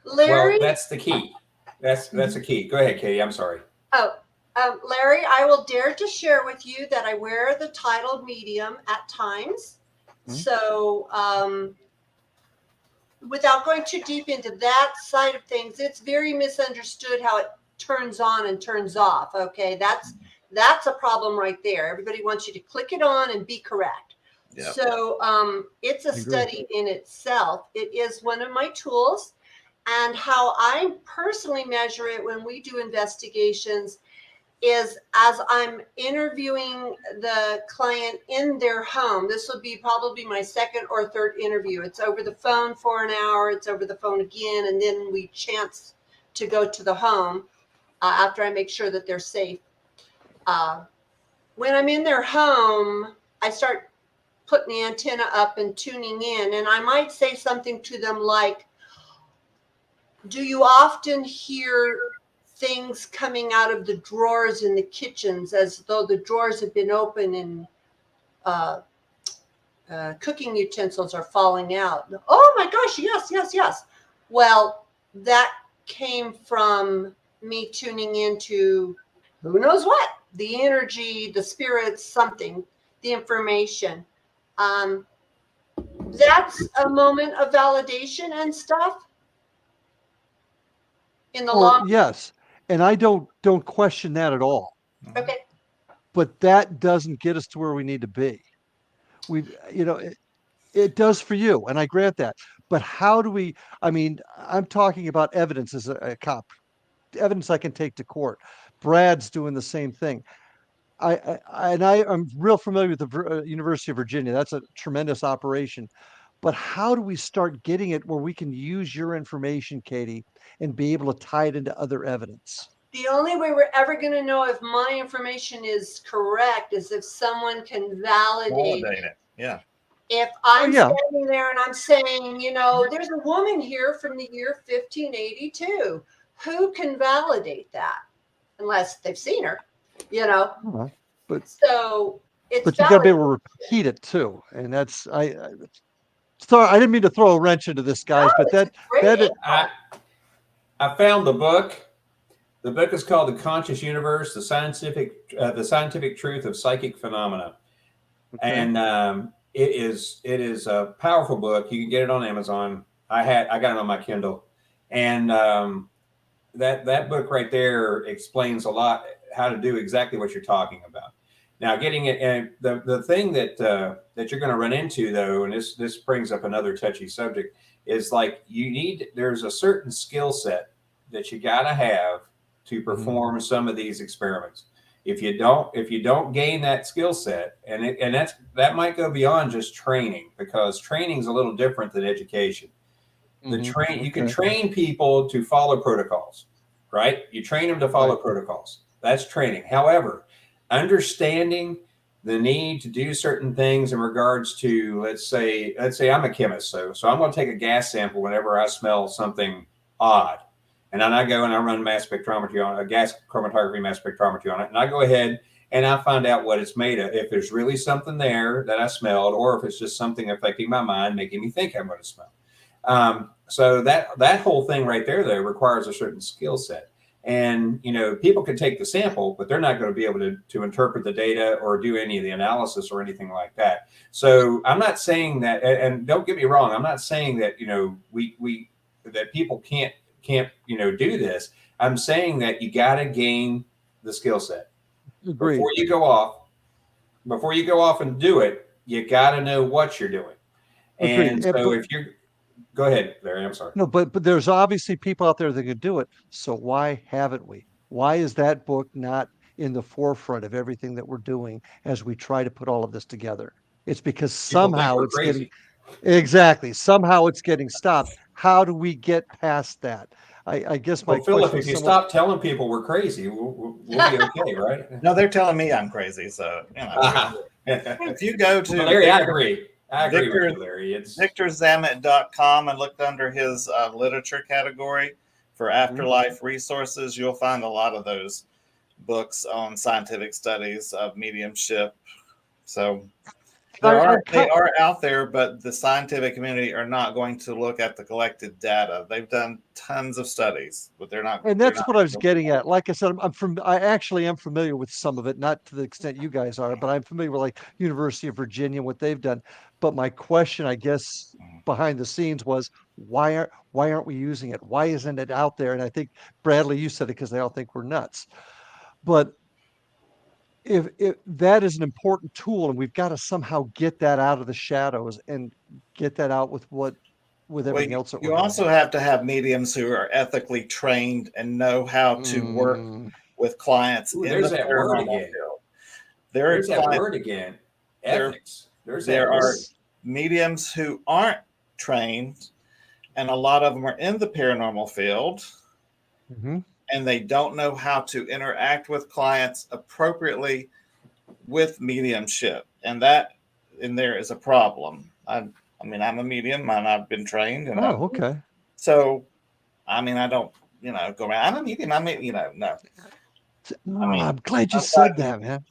Well, Larry, that's the key. That's the key. Go ahead, Kady. I'm sorry. Larry, I will dare to share with you that I wear the title medium at times. Mhm. So, without going too deep into that side of things, it's very misunderstood how it turns on and turns off. Okay, that's a problem right there. Everybody wants you to click it on and be correct. Yep. So it's a I agree. study in itself. It is one of my tools, and how I personally measure it when we do investigations is as I'm interviewing the client in their home. This will be probably my second or third interview. It's over the phone for an hour, it's over the phone again, and then we chance to go to the home after I make sure that they're safe. When I'm in their home, I start putting the antenna up and tuning in, and I might say something to them like, do you often hear things coming out of the drawers in the kitchens as though the drawers have been open and cooking utensils are falling out? Oh my gosh, yes, yes, yes. Well, that came from me tuning into who knows what, the energy, the spirits, something, the information. That's a moment of validation and stuff in the Or long. yes, and I don't question that at all. Okay. But that doesn't get us to where we need to be. It does for you, and I grant that. But how do we? I mean, I'm talking about evidence as a cop, evidence I can take to court. Brad's doing the same thing. I'm real familiar with the University of Virginia. That's a tremendous operation. But how do we start getting it where we can use your information, Kady, and be able to tie it into other evidence? The only way we're ever going to know if my information is correct is if someone can validate Validate it. Yeah. If I'm yeah. standing there and I'm saying, there's a woman here from the year 1582, who can validate that? Unless they've seen her, But So it's you got to be validated. able to repeat it too, and that's sorry, I didn't mean to throw a wrench into this, guys, but it's great. I found the book. The book is called "The Conscious Universe: The Scientific Truth of Psychic Phenomena," Okay. and it is a powerful book. You can get it on Amazon. I got it on my Kindle, and that book right there explains a lot how to do exactly what you're talking about. Now, getting it, and the thing that you're going to run into though, and this brings up another touchy subject, is like there's a certain skill set that you got to have to perform some of these experiments. If you don't gain that skill set, and that might go beyond just training, because training is a little different than education. You can train people to follow protocols, right? You train them to follow protocols. That's training. However, understanding the need to do certain things in regards to, let's say I'm a chemist, so I'm going to take a gas sample whenever I smell something odd, and then I go and I run mass spectrometry on a gas chromatography mass spectrometry on it, and I go ahead and I find out what it's made of, if there's really something there that I smelled, or if it's just something affecting my mind, making me think I'm going to smell. So that whole thing right there, though, requires a certain skill set. And, people can take the sample, but they're not going to be able to interpret the data or do any of the analysis or anything like that. So I'm not saying that, and don't get me wrong, I'm not saying that, that people can't, do this. I'm saying that you got to gain the skill set. Agreed. Before you go off and do it, you got to know what you're doing. And so if you're, go ahead, Larry, I'm sorry. No, but there's obviously people out there that could do it. So why haven't we? Why is that book not in the forefront of everything that we're doing as we try to put all of this together? It's because somehow it's getting stopped. How do we get past that? I guess my Philip, question if you stop telling people we're crazy, we'll be okay, right? No, they're telling me I'm crazy. So, if you go to Larry, I agree with you, Larry. It's VictorZammit.com and look under his literature category for afterlife resources. You'll find a lot of those books on scientific studies of mediumship. So they are out there, but the scientific community are not going to look at the collected data. They've done tons of studies, but they're not. And that's what I was getting at. Like I said, I actually am familiar with some of it, not to the extent you guys are, but I'm familiar with like University of Virginia, what they've done. But my question, I guess, behind the scenes was, why aren't we using it? Why isn't it out there? And I think, Bradley, you said it because they all think we're nuts. But if that is an important tool, and we've got to somehow get that out of the shadows and get that out with everything else that you also have to have mediums who are ethically trained and know how to work with clients in the paranormal field. There's that word again. Ethics. There are mediums who aren't trained, and a lot of them are in the paranormal field, and they don't know how to interact with clients appropriately with mediumship, and that in there is a problem. I'm a medium, and I've been trained. And okay. So, I don't, go around. I'm a medium. No. I'm glad you said that, man.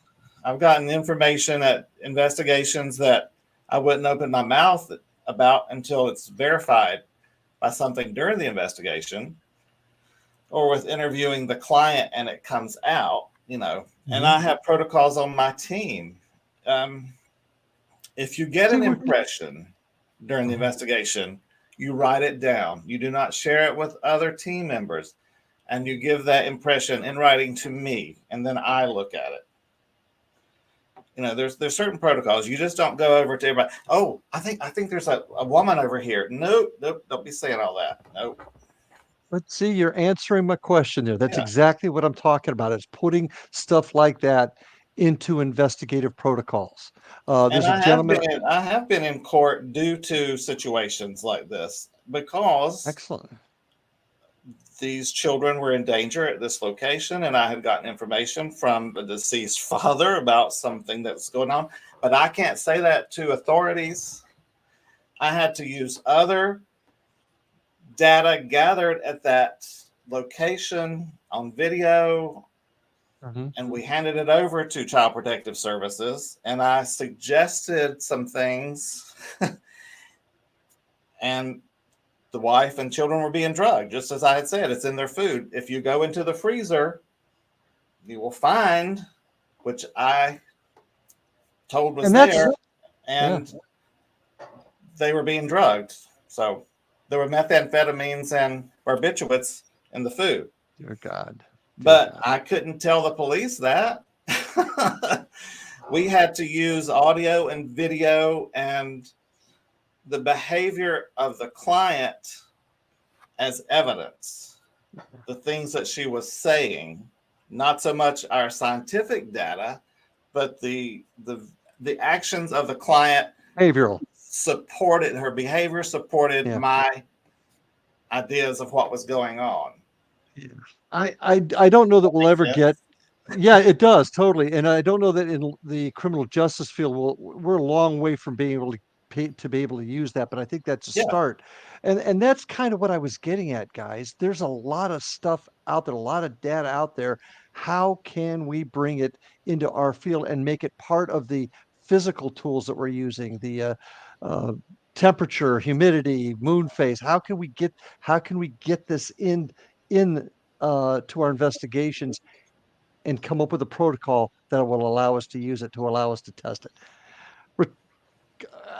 I've gotten information at investigations that I wouldn't open my mouth about until it's verified by something during the investigation, or with interviewing the client and it comes out, and I have protocols on my team. If you get an impression during the investigation, you write it down. You do not share it with other team members, and you give that impression in writing to me, and then I look at it. There's certain protocols. You just don't go over to everybody. Oh, I think there's a woman over here. Nope, don't be saying all that. Nope. But see, you're answering my question there. That's exactly what I'm talking about. Is putting stuff like that into investigative protocols. There's a gentleman. I have been in court due to situations like this because excellent. These children were in danger at this location, and I had gotten information from the deceased father about something that's going on. But I can't say that to authorities. I had to use other data gathered at that location on video, and we handed it over to Child Protective Services, and I suggested some things, and the wife and children were being drugged, just as I had said. It's in their food. If you go into the freezer, you will find, which I told was there, and they were being drugged. So there were methamphetamines and barbiturates in the food. Dear God. But I couldn't tell the police that. We had to use audio and video and the behavior of the client as evidence. the things that she was saying, not so much our scientific data, but the actions of the client Behavioral. supported her behavior, supported Yeah. my ideas of what was going on. I don't know that we'll ever sense? get. Yeah, it does totally, and I don't know that in the criminal justice field we're a long way from being able to be able to use that, but I think that's a Yeah. start, and that's kind of what I was getting at, guys. There's a lot of stuff out there, a lot of data out there. How can we bring it into our field and make it part of the physical tools that we're using? The uh, temperature, humidity, moon phase. How can we get this in to our investigations and come up with a protocol that will allow us to use it, to allow us to test it?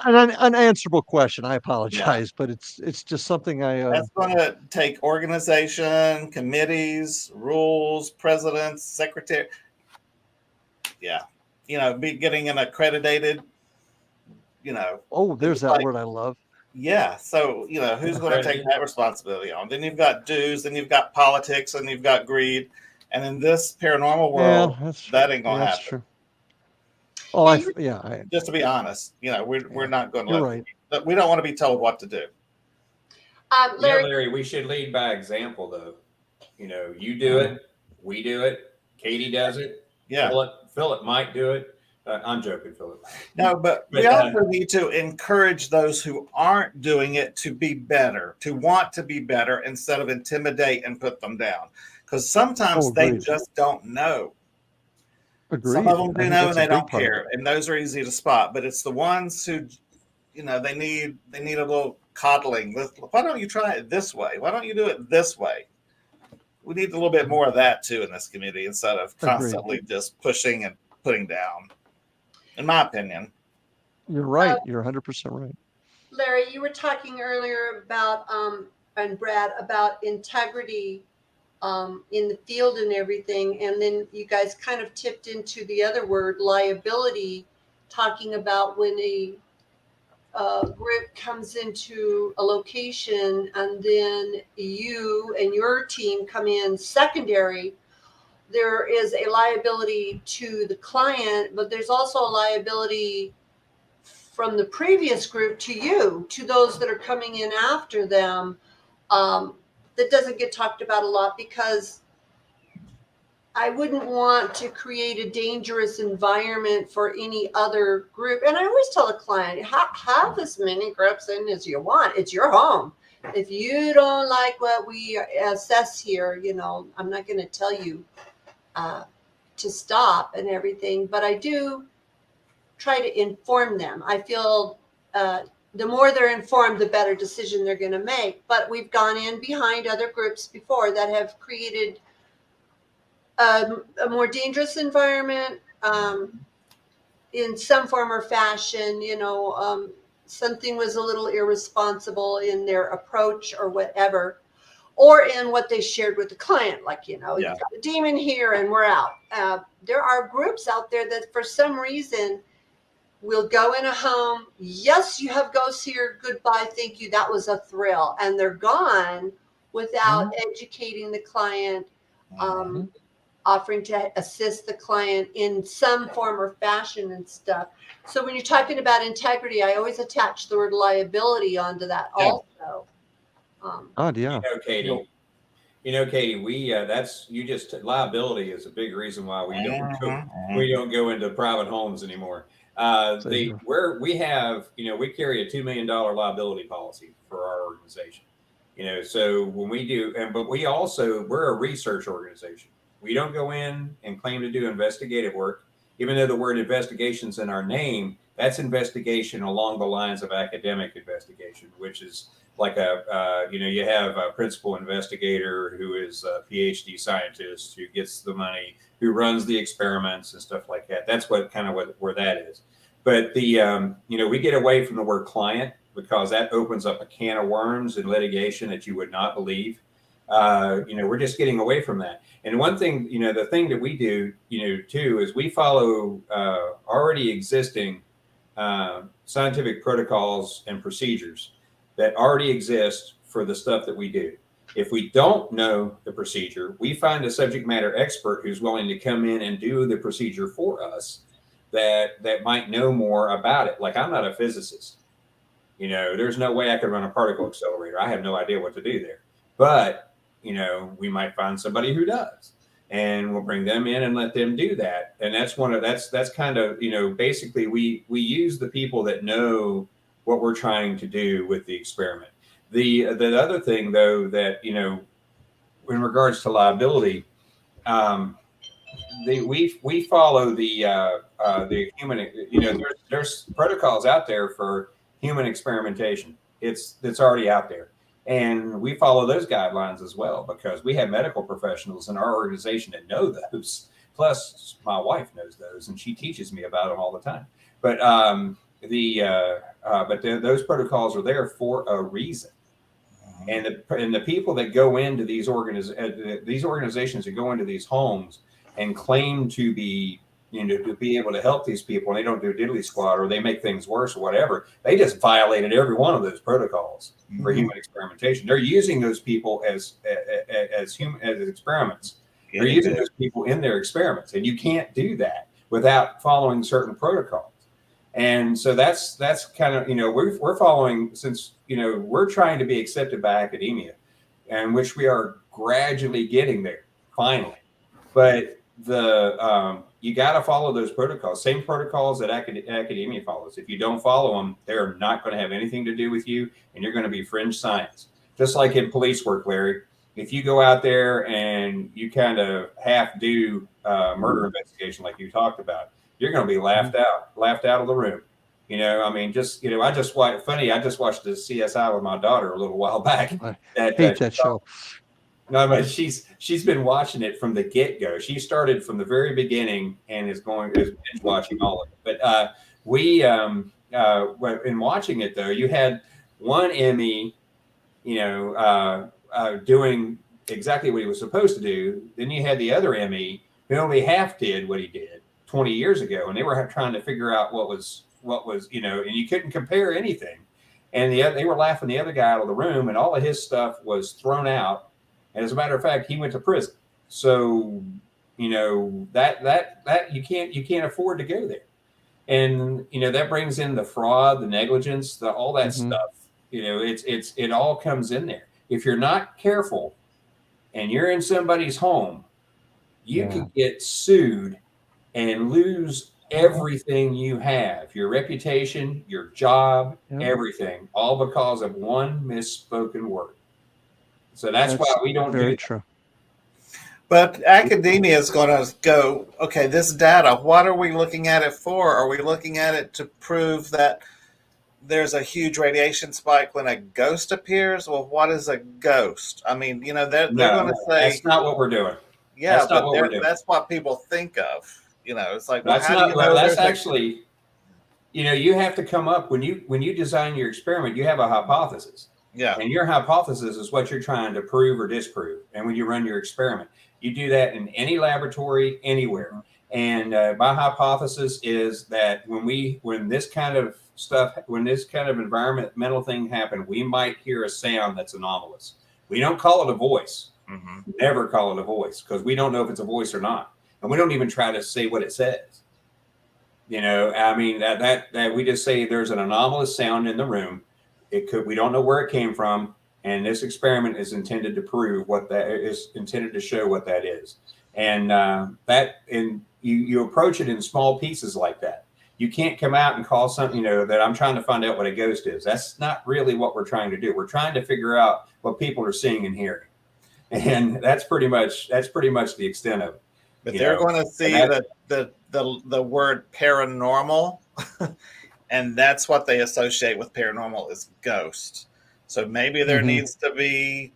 An unanswerable question. I apologize, but it's just something That's going to take organization, committees, rules, presidents, secretary. Yeah. Be getting an accredited, there's that word I love. Yeah. So, who's going to take that responsibility on? Then you've got dues, then you've got politics, and you've got greed. And in this paranormal world, that ain't going to happen. True. Oh, just to be honest, we're not going to You're right. But we don't want to be told what to do. Larry, Larry, we should lead by example, though. You do it, we do it, Kady does it. Yeah. Philip might do it. I'm joking, Philip. No, but we also need to encourage those who aren't doing it to be better, to want to be better, instead of intimidate and put them down. Because sometimes they just don't know. Agreed. Some of them do know and they don't care, and those are easy to spot. But it's the ones who, they need a little coddling. Why don't you try it this way? Why don't you do it this way? We need a little bit more of that too in this community, instead of constantly just pushing and putting down. In my opinion. You're right. You're 100% right. Larry, you were talking earlier about, and Brad, about integrity in the field and everything. And then you guys kind of tipped into the other word, liability, talking about when a group comes into a location and then you and your team come in secondary. There is a liability to the client, but there's also a liability from the previous group to you, to those that are coming in after them. That doesn't get talked about a lot, because I wouldn't want to create a dangerous environment for any other group. And I always tell the client, have as many groups in as you want. It's your home. If you don't like what we assess here, I'm not going to tell you to stop and everything, but I do try to inform them. I feel the more they're informed, the better decision they're going to make. But we've gone in behind other groups before that have created a more dangerous environment in some form or fashion. Something was a little irresponsible in their approach or whatever, or in what they shared with the client, like, you've got a demon here and we're out. There are groups out there that for some reason will go in a home. Yes, you have ghosts here. Goodbye. Thank you. That was a thrill. And they're gone without educating the client, offering to assist the client in some form or fashion and stuff. So when you're talking about integrity, I always attach the word liability onto that also. Kady, Kady, liability is a big reason why we don't go into private homes anymore. We carry a $2 million liability policy for our organization. So when we do, but we're a research organization. We don't go in and claim to do investigative work, even though the word investigation's in our name. That's investigation along the lines of academic investigation, which is like you have a principal investigator who is a PhD scientist who gets the money, who runs the experiments and stuff like that. That's where that is. But we get away from the word client, because that opens up a can of worms in litigation that you would not believe. We're just getting away from that. And one thing, the thing that we do, too, is we follow already existing scientific protocols and procedures that already exist for the stuff that we do. If we don't know the procedure, we find a subject matter expert who's willing to come in and do the procedure for us that might know more about it. Like, I'm not a physicist. You know, there's no way I could run a particle accelerator. I have no idea what to do there. But, you know, we might find somebody who does. And we'll bring them in and let them do that. And that's kind of, you know, basically we use the people that know what we're trying to do with the experiment. The other thing, though, that, you know, in regards to liability, we follow the human, you know, there's protocols out there for human experimentation. It's already out there. And we follow those guidelines as well, because we have medical professionals in our organization that know those. Plus, my wife knows those, and she teaches me about them all the time. But those protocols are there for a reason. And the people that go into these organizations that go into these homes and claim to be, you know, to be able to help these people, and they don't do diddly squat, or they make things worse or whatever, they just violated every one of those protocols for human experimentation. They're using those people as experiments. They're using those people in their experiments, and you can't do that without following certain protocols. And so that's kind of, you know, we're following, since, you know, we're trying to be accepted by academia, and which we are gradually getting there finally. But you got to follow those protocols, same protocols that academia follows. If you don't follow them, they're not going to have anything to do with you, and you're going to be fringe science. Just like in police work, Larry, if you go out there and you kind of half do murder investigation like you talked about, you're going to be laughed out of the room. You know, I mean, just, you know, I just watched the CSI with my daughter a little while back. I hate that show. No, but she's been watching it from the get-go. She started from the very beginning and is binge watching all of it. But in watching it, though, you had one Emmy, you know, doing exactly what he was supposed to do. Then you had the other Emmy who only half did what he did 20 years ago, and they were trying to figure out what was, you know, and you couldn't compare anything. And they were laughing the other guy out of the room, and all of his stuff was thrown out. And as a matter of fact, he went to prison. So, you know, that you can't afford to go there. And, you know, that brings in the fraud, the negligence, all that stuff. You know, it all comes in there. If you're not careful and you're in somebody's home, you could get sued and lose everything you have, your reputation, your job, everything, all because of one misspoken word. So that's why we don't do that. True. But academia is going to go, okay, this data, what are we looking at it for? Are we looking at it to prove that there's a huge radiation spike when a ghost appears? Well, what is a ghost? I mean, you know, they're going to say... That's not what we're doing. Yeah, that's what people think of. You know, it's like, well, that's actually, you know, you have to come up, when you design your experiment, you have a hypothesis. Yeah. And your hypothesis is what you're trying to prove or disprove. And when you run your experiment, you do that in any laboratory, anywhere. And my hypothesis is that when this kind of environmental thing happened, we might hear a sound that's anomalous. We don't call it a voice. Never call it a voice, because we don't know if it's a voice or not. And we don't even try to say what it says. You know, I mean, that we just say there's an anomalous sound in the room. We don't know where it came from. And this experiment is intended to prove what that is, intended to show what that is. And you approach it in small pieces like that. You can't come out and call something, you know, that I'm trying to find out what a ghost is. That's not really what we're trying to do. We're trying to figure out what people are seeing and hearing. And that's pretty much the extent of it. But they're going to see the word paranormal, and that's what they associate with paranormal is ghost. So maybe there needs to be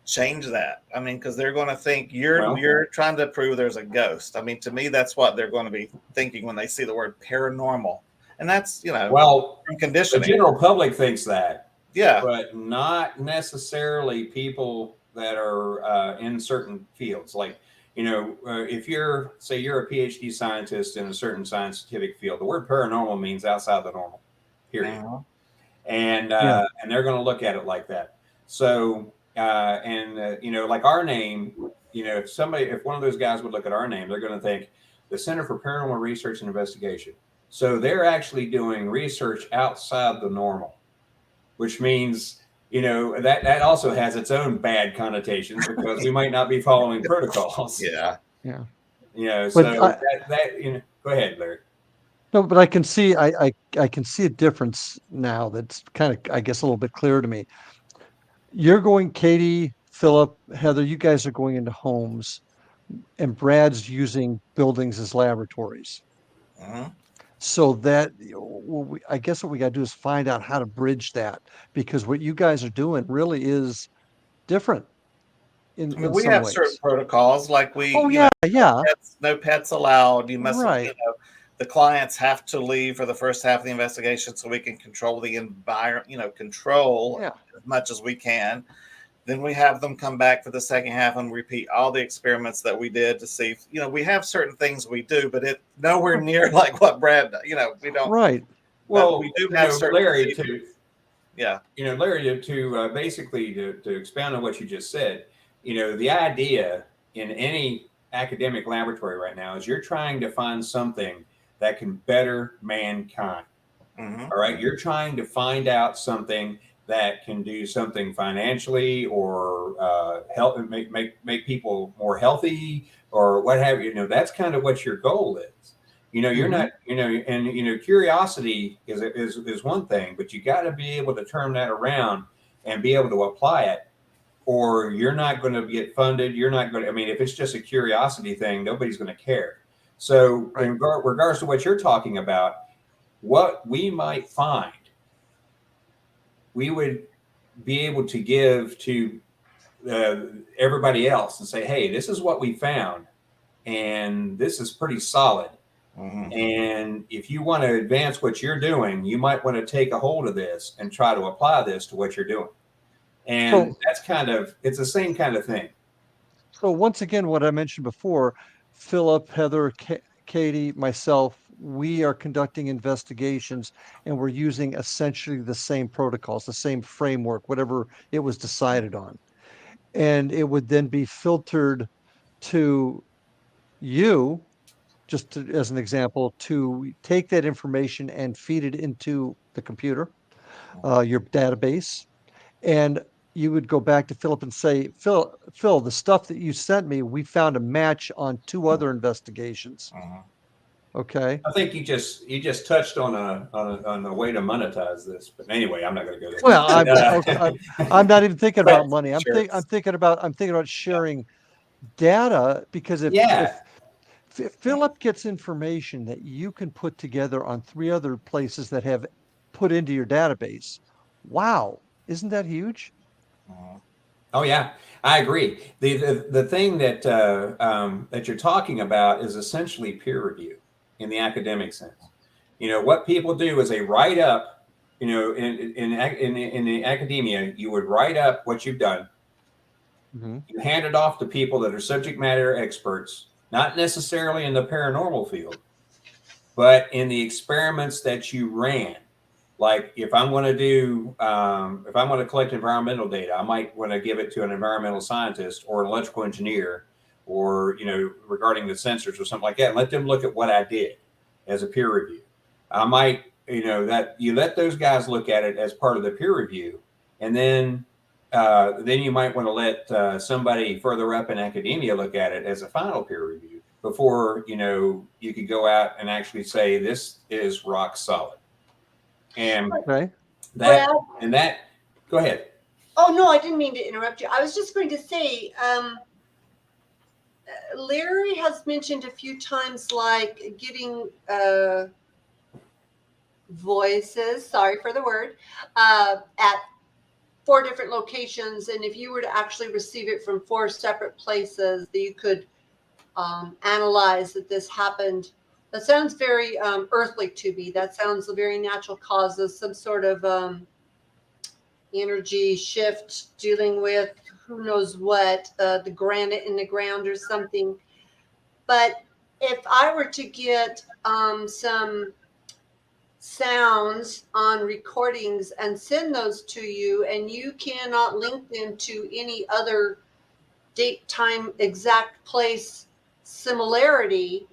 change that. I mean, because they're going to think you're trying to prove there's a ghost. I mean, to me, that's what they're going to be thinking when they see the word paranormal, and that's, you know, from conditioning. The general public thinks that. Yeah, but not necessarily people that are in certain fields. Like, you know, if you're a PhD scientist in a certain scientific field, the word paranormal means outside the normal, period. And they're going to look at it like that. So, like our name, if one of those guys would look at our name, they're going to think the Center for Paranormal Research and Investigation. So they're actually doing research outside the normal, which means, that also has its own bad connotations because we might not be following protocols. Yeah. So go ahead, Larry. No, but I can see I can see a difference now that's kind of, I guess, a little bit clearer to me. You're going, Kady, Philip, Heather, you guys are going into homes, and Brad's using buildings as laboratories. Mhm. So that, I guess what we got to do is find out how to bridge that, because what you guys are doing really is different I mean, in we some have certain ways. protocols, like Oh yeah, yeah, no pets allowed. You must, right. the clients have to leave for the first half of the investigation so we can control the environment, control Yeah. as much as we can. Then we have them come back for the second half and repeat all the experiments that we did to see. We have certain things we do, but it nowhere near like what Brad. We don't. Right. But Well, we do have certain Larry, procedures. Yeah. Larry, to basically to expound on what you just said, the idea in any academic laboratory right now is you're trying to find something that can better mankind. Mm-hmm. All right, you're trying to find out something that can do something financially or help make people more healthy or what have you. That's kind of what your goal is. You're not, and curiosity is one thing, but you got to be able to turn that around and be able to apply it, or you're not going to get funded. You're not going to. I mean, if it's just a curiosity thing, nobody's going to care. So, Right. in regards to what you're talking about, what we might find, we would be able to give to everybody else and say, hey, this is what we found, and this is pretty solid. Mm-hmm. And if you want to advance what you're doing, you might want to take a hold of this and try to apply this to what you're doing. And it's the same kind of thing. So once again, what I mentioned before, Philip, Heather, Kady, myself, we are conducting investigations, and we're using essentially the same protocols, the same framework, whatever it was decided on. And it would then be filtered to you, as an example, to take that information and feed it into the computer, your database, and you would go back to Philip and say, Phil, the stuff that you sent me, we found a match on 2 other investigations. Mm-hmm. Okay. I think you just touched on a way to monetize this, but anyway, I'm not going to go there. Well, I'm not even thinking about money. I'm Sure. thinking about sharing data, because if Philip gets information that you can put together on 3 other places that have put into your database, wow, isn't that huge? Mm-hmm. Oh yeah, I agree. The thing that that you're talking about is essentially peer review in the academic sense. What people do is they write up. In the academia, you would write up what you've done. Mm-hmm. You hand it off to people that are subject matter experts, not necessarily in the paranormal field, but in the experiments that you ran. Like if I want to collect environmental data, I might want to give it to an environmental scientist or an electrical engineer, or regarding the sensors or something like that, and let them look at what I did as a peer review. I might, that you let those guys look at it as part of the peer review, and then you might want to let somebody further up in academia look at it as a final peer review before you could go out and actually say this is rock solid. And Okay. Go ahead. Oh, no, I didn't mean to interrupt you. I was just going to say, Larry has mentioned a few times, like getting voices, sorry for the word, at 4 different locations. And if you were to actually receive it from 4 separate places, that you could analyze that this happened. That sounds very earthly to me. That sounds a very natural causes, some sort of energy shift dealing with who knows what, the granite in the ground or something. But if I were to get some sounds on recordings and send those to you, and you cannot link them to any other date, time, exact place similarity,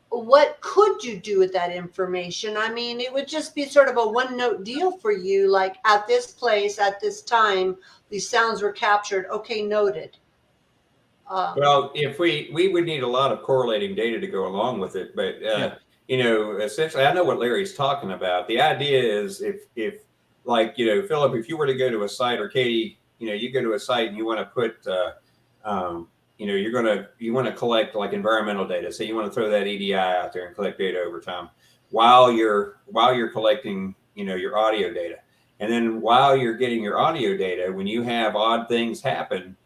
what could you do with that information? I mean, it would just be sort of a one note deal for you, like at this place, at this time, these sounds were captured. Okay, noted. Well, if we would need a lot of correlating data to go along with it, but you know, essentially, I know what Larry's talking about. The idea is if like, you know, Philip, if you were to go to a site, or Kady, you know, you go to a site and you want to put, you know, you want to collect like environmental data. So you want to throw that EDI out there and collect data over time while you're collecting, you know, your audio data. And then while you're getting your audio data, when you have odd things happen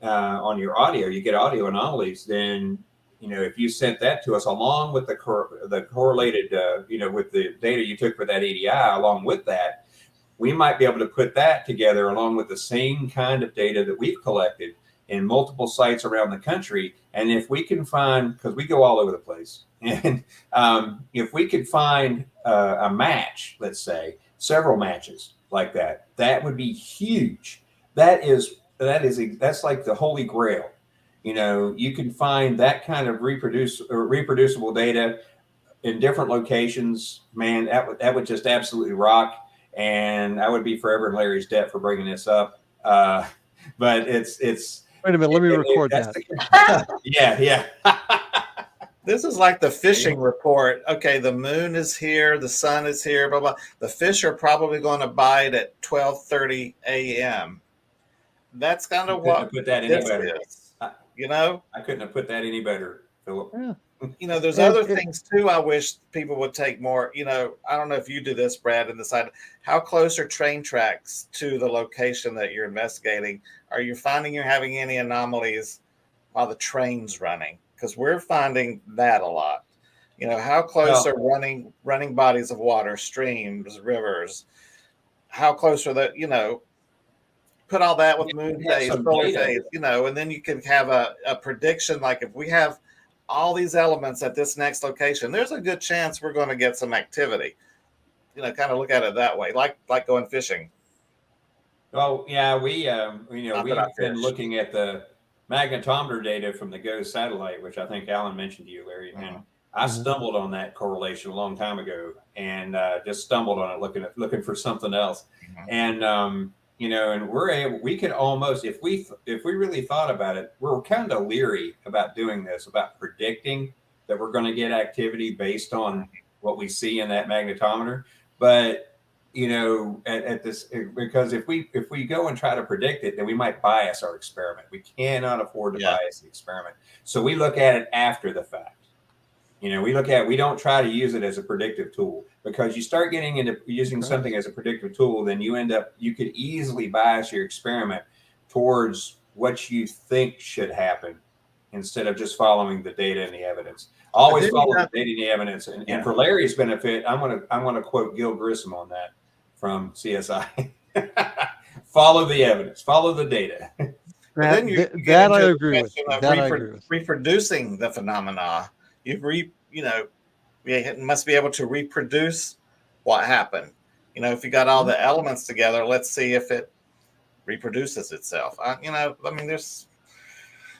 on your audio, you get audio anomalies, then, you know, if you sent that to us along with the correlated, you know, with the data you took for that EDI, along with that, we might be able to put that together along with the same kind of data that we've collected in multiple sites around the country. And if we can find, because we go all over the place, and if we could find a match, let's say several matches like that, that would be huge. That's like the holy grail. You know, you can find that kind of reproducible data in different locations. Man, that would just absolutely rock. And I would be forever in Larry's debt for bringing this up. But it's. Wait a minute, let me record that. Yeah. This is like the fishing report. Okay, the moon is here, the sun is here, blah blah. The fish are probably going to bite at 12:30 a.m. That's kind of what put that any better. Is. You know, I couldn't have put that any better, Philip. Yeah. You know, there's other things too. I wish people would take more. You know, I don't know if you do this, Brad, and decide how close are train tracks to the location that you're investigating. Are you finding you're having any anomalies while the train's running? Because we're finding that a lot. You know, how close are running bodies of water, streams, rivers? How close are the, you know, put all that with moon phase, solar phase, you know, and then you can have a prediction. Like if we have all these elements at this next location, there's a good chance we're going to get some activity. You know, kind of look at it that way, like going fishing. Oh yeah, we've been looking at the magnetometer data from the GOES satellite, which I think Alan mentioned to you, Larry. And I stumbled on that correlation a long time ago, and just stumbled on it looking for something else. And you know, and we could almost, if we really thought about it, we're kind of leery about doing this, about predicting that we're going to get activity based on what we see in that magnetometer. But, you know, at this, because if we go and try to predict it, then we might bias our experiment. We cannot afford to bias the experiment. So we look at it after the fact. You know, we don't try to use it as a predictive tool, because you start getting into using something as a predictive tool, then you could easily bias your experiment towards what you think should happen instead of just following the data and the evidence. Always follow the data and the evidence. And for Larry's benefit, I'm gonna quote Gil Grissom on that from CSI. Follow the evidence, follow the data. I agree with. Reproducing the phenomena. You must be able to reproduce what happened. You know, if you got all the elements together, let's see if it reproduces itself. You know, I mean, there's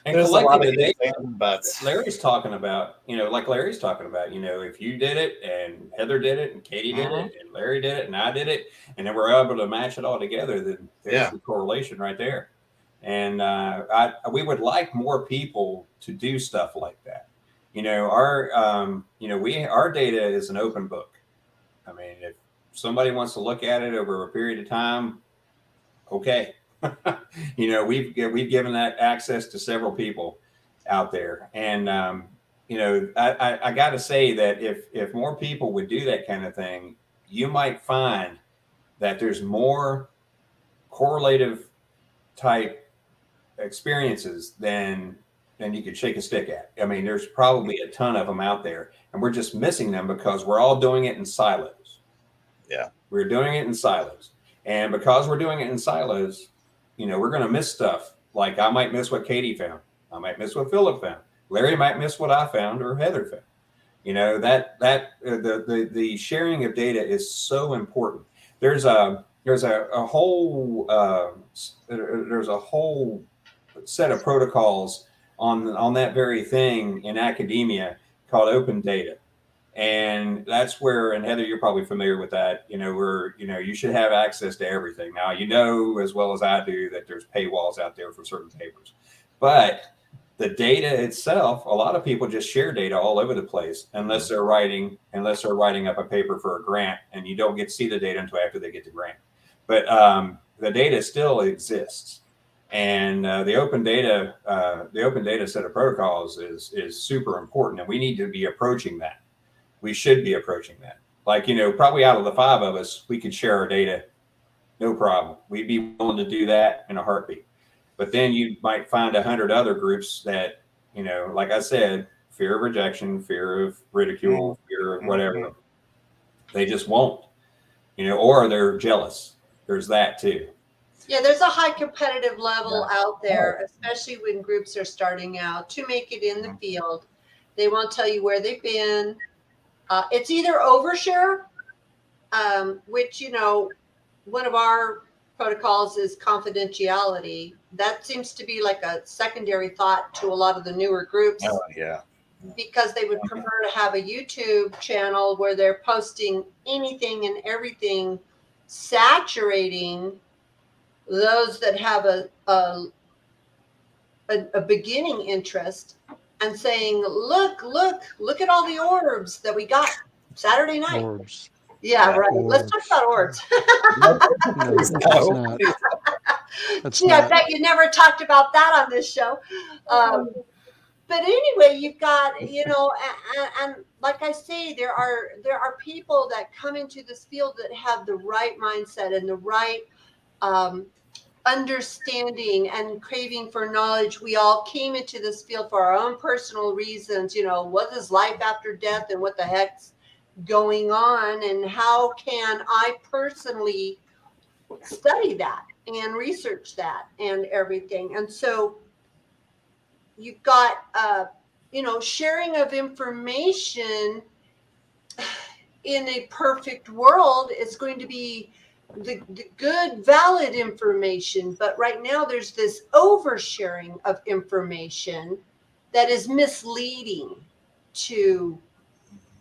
a lot of data, but Larry's talking about, you know, you know, if you did it and Heather did it and Kady did it and Larry did it and I did it, and then we're able to match it all together, then there's the correlation right there. And we would like more people to do stuff like that. You know, our data is an open book. I mean, if somebody wants to look at it over a period of time, okay. You know, we've given that access to several people out there. And, you know, I got to say that if more people would do that kind of thing, you might find that there's more correlative type experiences than you could shake a stick at. I mean, there's probably a ton of them out there, and we're just missing them because we're all doing it in silos. Yeah. We're doing it in silos. And because we're doing it in silos, you know, we're going to miss stuff. Like I might miss what Kady found. I might miss what Philip found. Larry might miss what I found or Heather found. The sharing of data is so important. There's a whole set of protocols on that very thing in academia called open data. And that's where, and Heather, you're probably familiar with that, where, you should have access to everything. Now, as well as I do, that there's paywalls out there for certain papers. But the data itself, a lot of people just share data all over the place unless they're writing up a paper for a grant, and you don't get to see the data until after they get the grant. But the data still exists. And the open data set of protocols is super important, and we need to be approaching that. We should be approaching that. Like, probably out of the 5 of us, we could share our data, no problem. We'd be willing to do that in a heartbeat. But then you might find 100 other groups that, like I said, fear of rejection, fear of ridicule, fear of whatever. They just won't, or they're jealous. There's that too. Yeah, there's a high competitive level out there, especially when groups are starting out to make it in the field. They won't tell you where they've been. It's either overshare, which, one of our protocols is confidentiality. That seems to be like a secondary thought to a lot of the newer groups. Oh, yeah. Because they would prefer to have a YouTube channel where they're posting anything and everything, saturating those that have a beginning interest and saying, look at all the orbs that we got Saturday night. Orbs. Yeah, right. Orbs. Let's talk about orbs. No, it's not. That's Gee, I not. bet you never talked about that on this show. But anyway, you've got, and like I say, there are people that come into this field that have the right mindset and the right understanding and craving for knowledge. We all came into this field for our own personal reasons. What is life after death and what the heck's going on, and how can I personally study that and research that and everything. And so you've got sharing of information. In a perfect world, it's going to be the good, valid information. But right now there's this oversharing of information that is misleading to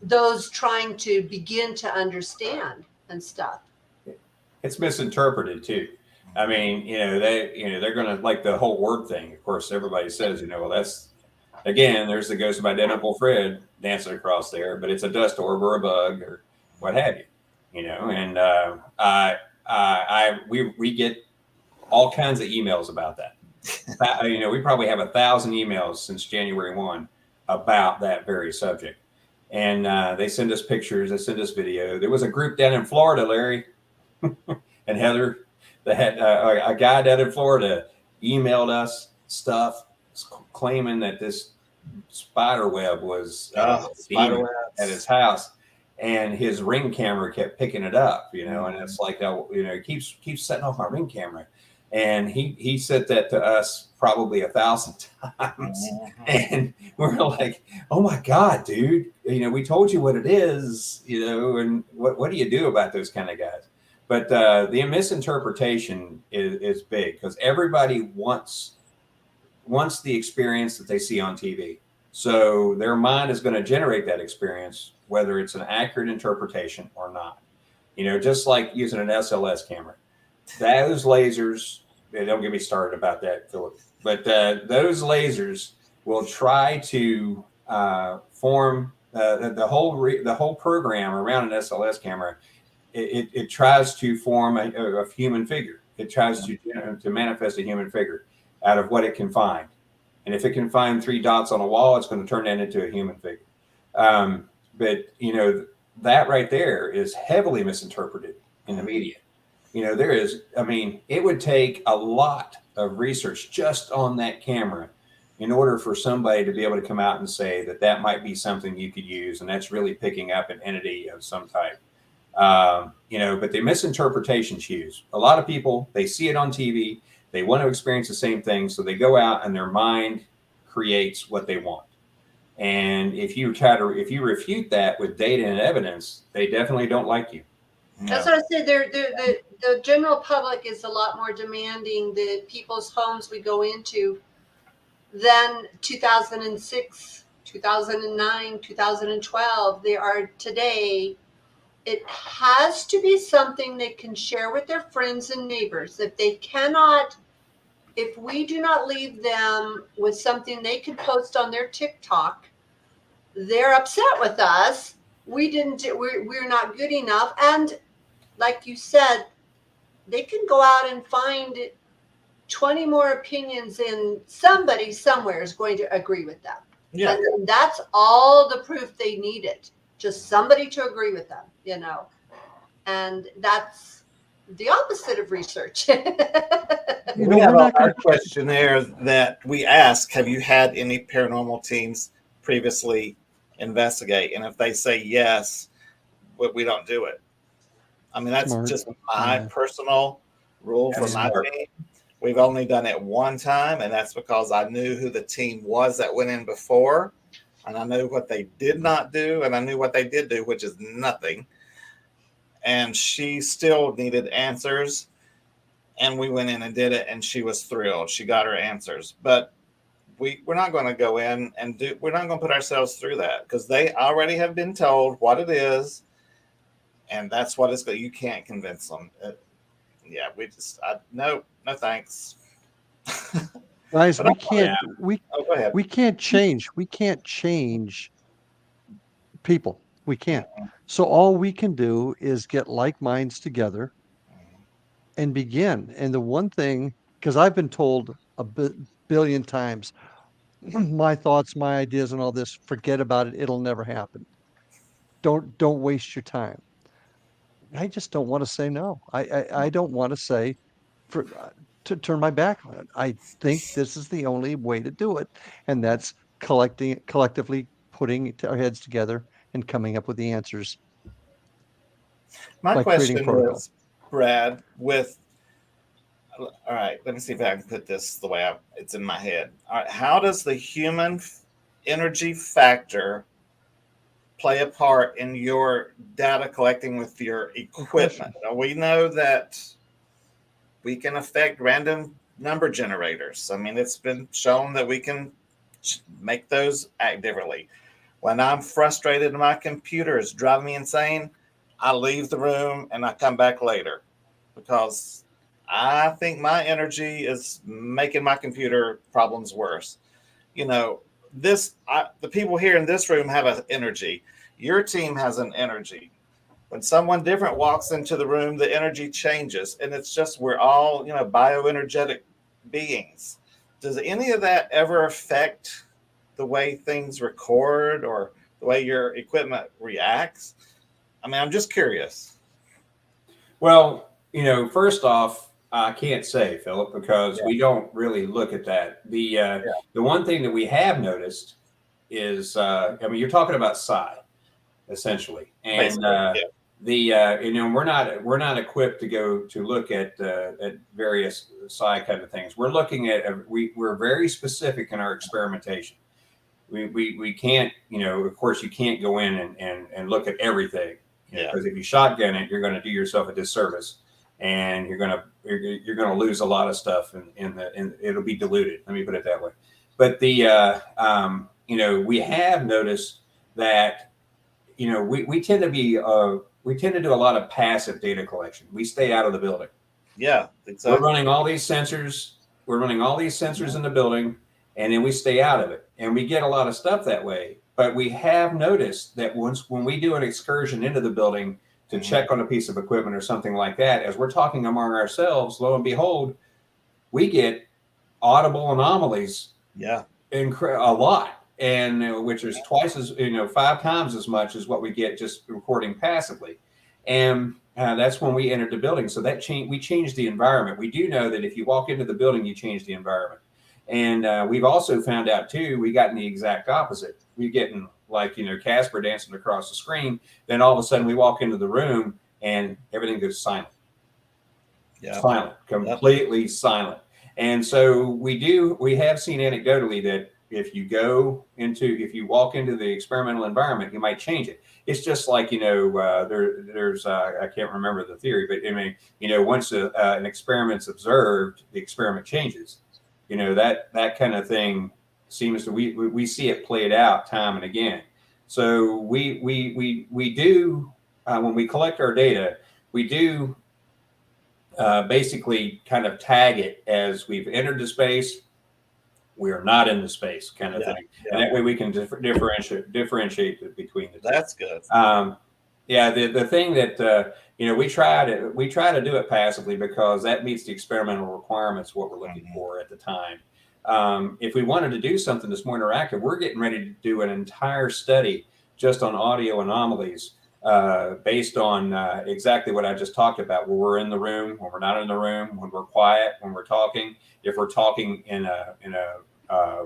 those trying to begin to understand and stuff. It's misinterpreted too. I mean, they're going to, like the whole word thing. Of course, everybody says, well, that's, again, there's the ghost of identical Fred dancing across there, but it's a dust orb or a bug or what have you, and we get all kinds of emails about that. We probably have 1,000 emails since January 1 about that very subject. And they send us pictures, they send us video. There was a group down in Florida, Larry and Heather, that had a guy down in Florida emailed us stuff claiming that this spider web was at his house, and his Ring camera kept picking it up, and it's like, it keeps setting off my Ring camera. And he said that to us probably 1,000 times. And we're like, oh my God, dude, we told you what it is, and what do you do about those kind of guys? But the misinterpretation is big, because everybody wants the experience that they see on TV. So their mind is going to generate that experience, whether it's an accurate interpretation or not. Just like using an SLS camera. Those lasers, don't get me started about that, Philip, but those lasers will try to form the whole program around an SLS camera. It tries to form a human figure. It tries to manifest a human figure out of what it can find. And if it can find 3 dots on a wall, it's going to turn that into a human figure. But that right there is heavily misinterpreted in the media. It would take a lot of research just on that camera in order for somebody to be able to come out and say that might be something you could use, and that's really picking up an entity of some type. But the misinterpretation's huge. A lot of people, they see it on TV, they want to experience the same thing, so they go out and their mind creates what they want. And if you refute that with data and evidence, they definitely don't like you. That's what I said. The general public is a lot more demanding. The people's homes we go into than 2006, 2009, 2012. They are today. It has to be something they can share with their friends and neighbors. If we do not leave them with something they can post on their TikTok, they're upset with us. We're not good enough. And like you said, they can go out and find 20 more opinions, and somebody somewhere is going to agree with them. Yeah. And that's all the proof they needed. Just somebody to agree with them, And that's the opposite of research. We have our questionnaire that we ask, have you had any paranormal teams previously investigate? And if they say yes, we don't do it. I mean, that's just my personal rule for my team. We've only done it one time, and that's because I knew who the team was that went in before, and I knew what they did not do, and I knew what they did do, which is nothing. And she still needed answers, and we went in and did it, and she was thrilled. She got her answers. But we're not going to go in and we're not going to put ourselves through that, because they already have been told what it is, and that's what it's going. You can't convince them. No thanks. Guys, But we can't change people. We can't. So all we can do is get like minds together and begin. And the one thing, because I've been told a billion times, my thoughts, my ideas, and all this, forget about it. It'll never happen. Don't waste your time. I just don't want to say no. I don't want to say to turn my back on it. I think this is the only way to do it, and that's collectively putting our heads together and coming up with the answers. My question is, Brad, all right, let me see if I can put this the way it's in my head. All right, how does the human energy factor play a part in your data collecting with your equipment? Now, we know that we can affect random number generators. I mean, it's been shown that we can make those act differently. When I'm frustrated and my computer is driving me insane, I leave the room and I come back later, because I think my energy is making my computer problems worse. The people here in this room have an energy. Your team has an energy. When someone different walks into the room, the energy changes, and it's just, we're all, bioenergetic beings. Does any of that ever affect the way things record or the way your equipment reacts? I mean, I'm just curious. Well, first off, I can't say, Philip, because we don't really look at that. The one thing that we have noticed is, you're talking about psi, essentially, and we're not equipped to go to look at various psi kind of things. We're looking at we're very specific in our experimentation. We can't, of course, you can't go in and look at everything, because if you shotgun it, you're going to do yourself a disservice, and you're going to lose a lot of stuff, and it'll be diluted. Let me put it that way. But we have noticed that, we tend to do a lot of passive data collection. We stay out of the building. Yeah, exactly. We're running all these sensors. In the building, and then we stay out of it, and we get a lot of stuff that way. But we have noticed that when we do an excursion into the building to check on a piece of equipment or something like that, as we're talking among ourselves, lo and behold, we get audible anomalies. Yeah, a lot, and which is twice as 5 times as much as what we get just recording passively, and that's when we entered the building. So that we changed the environment. We do know that if you walk into the building, you change the environment. And we've also found out too, we gotten the exact opposite. We're getting Casper dancing across the screen. Then all of a sudden we walk into the room and everything goes silent. Yeah. Silent, completely silent. And so we have seen anecdotally that if you walk into the experimental environment, you might change it. It's just like, there's I can't remember the theory, but I mean, once an experiment's observed, the experiment changes. That kind of thing seems to, we see it played out time and again. So we do, when we collect our data, we do basically kind of tag it as we've entered the space, we are not in the space kind of thing. Yeah. And that way we can differentiate between the two. That's good. The thing that, we try to do it passively because that meets the experimental requirements, what we're looking for at the time. If we wanted to do something that's more interactive, we're getting ready to do an entire study just on audio anomalies based on exactly what I just talked about, where we're in the room, when we're not in the room, when we're quiet, when we're talking, if we're talking in a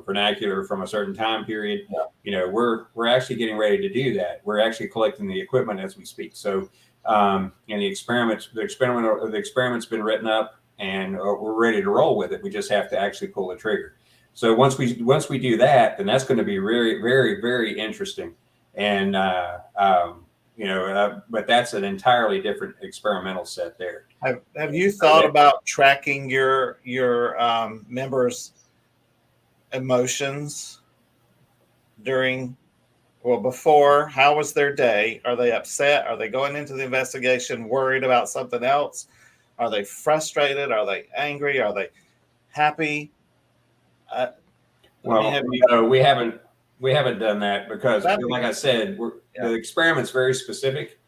vernacular from a certain time period. We're actually getting ready to do that. We're actually collecting the equipment as we speak. So and the experiment's been written up, and we're ready to roll with it. We just have to actually pull the trigger. So once we do that, then that's going to be very, very, very interesting. And but that's an entirely different experimental set there. Have you thought about tracking your members' emotions before? How was their day? Are they upset? Are they going into the investigation worried about something else? Are they frustrated? Are they angry? Are they happy? We haven't done that because, like I said, the experiment's very specific.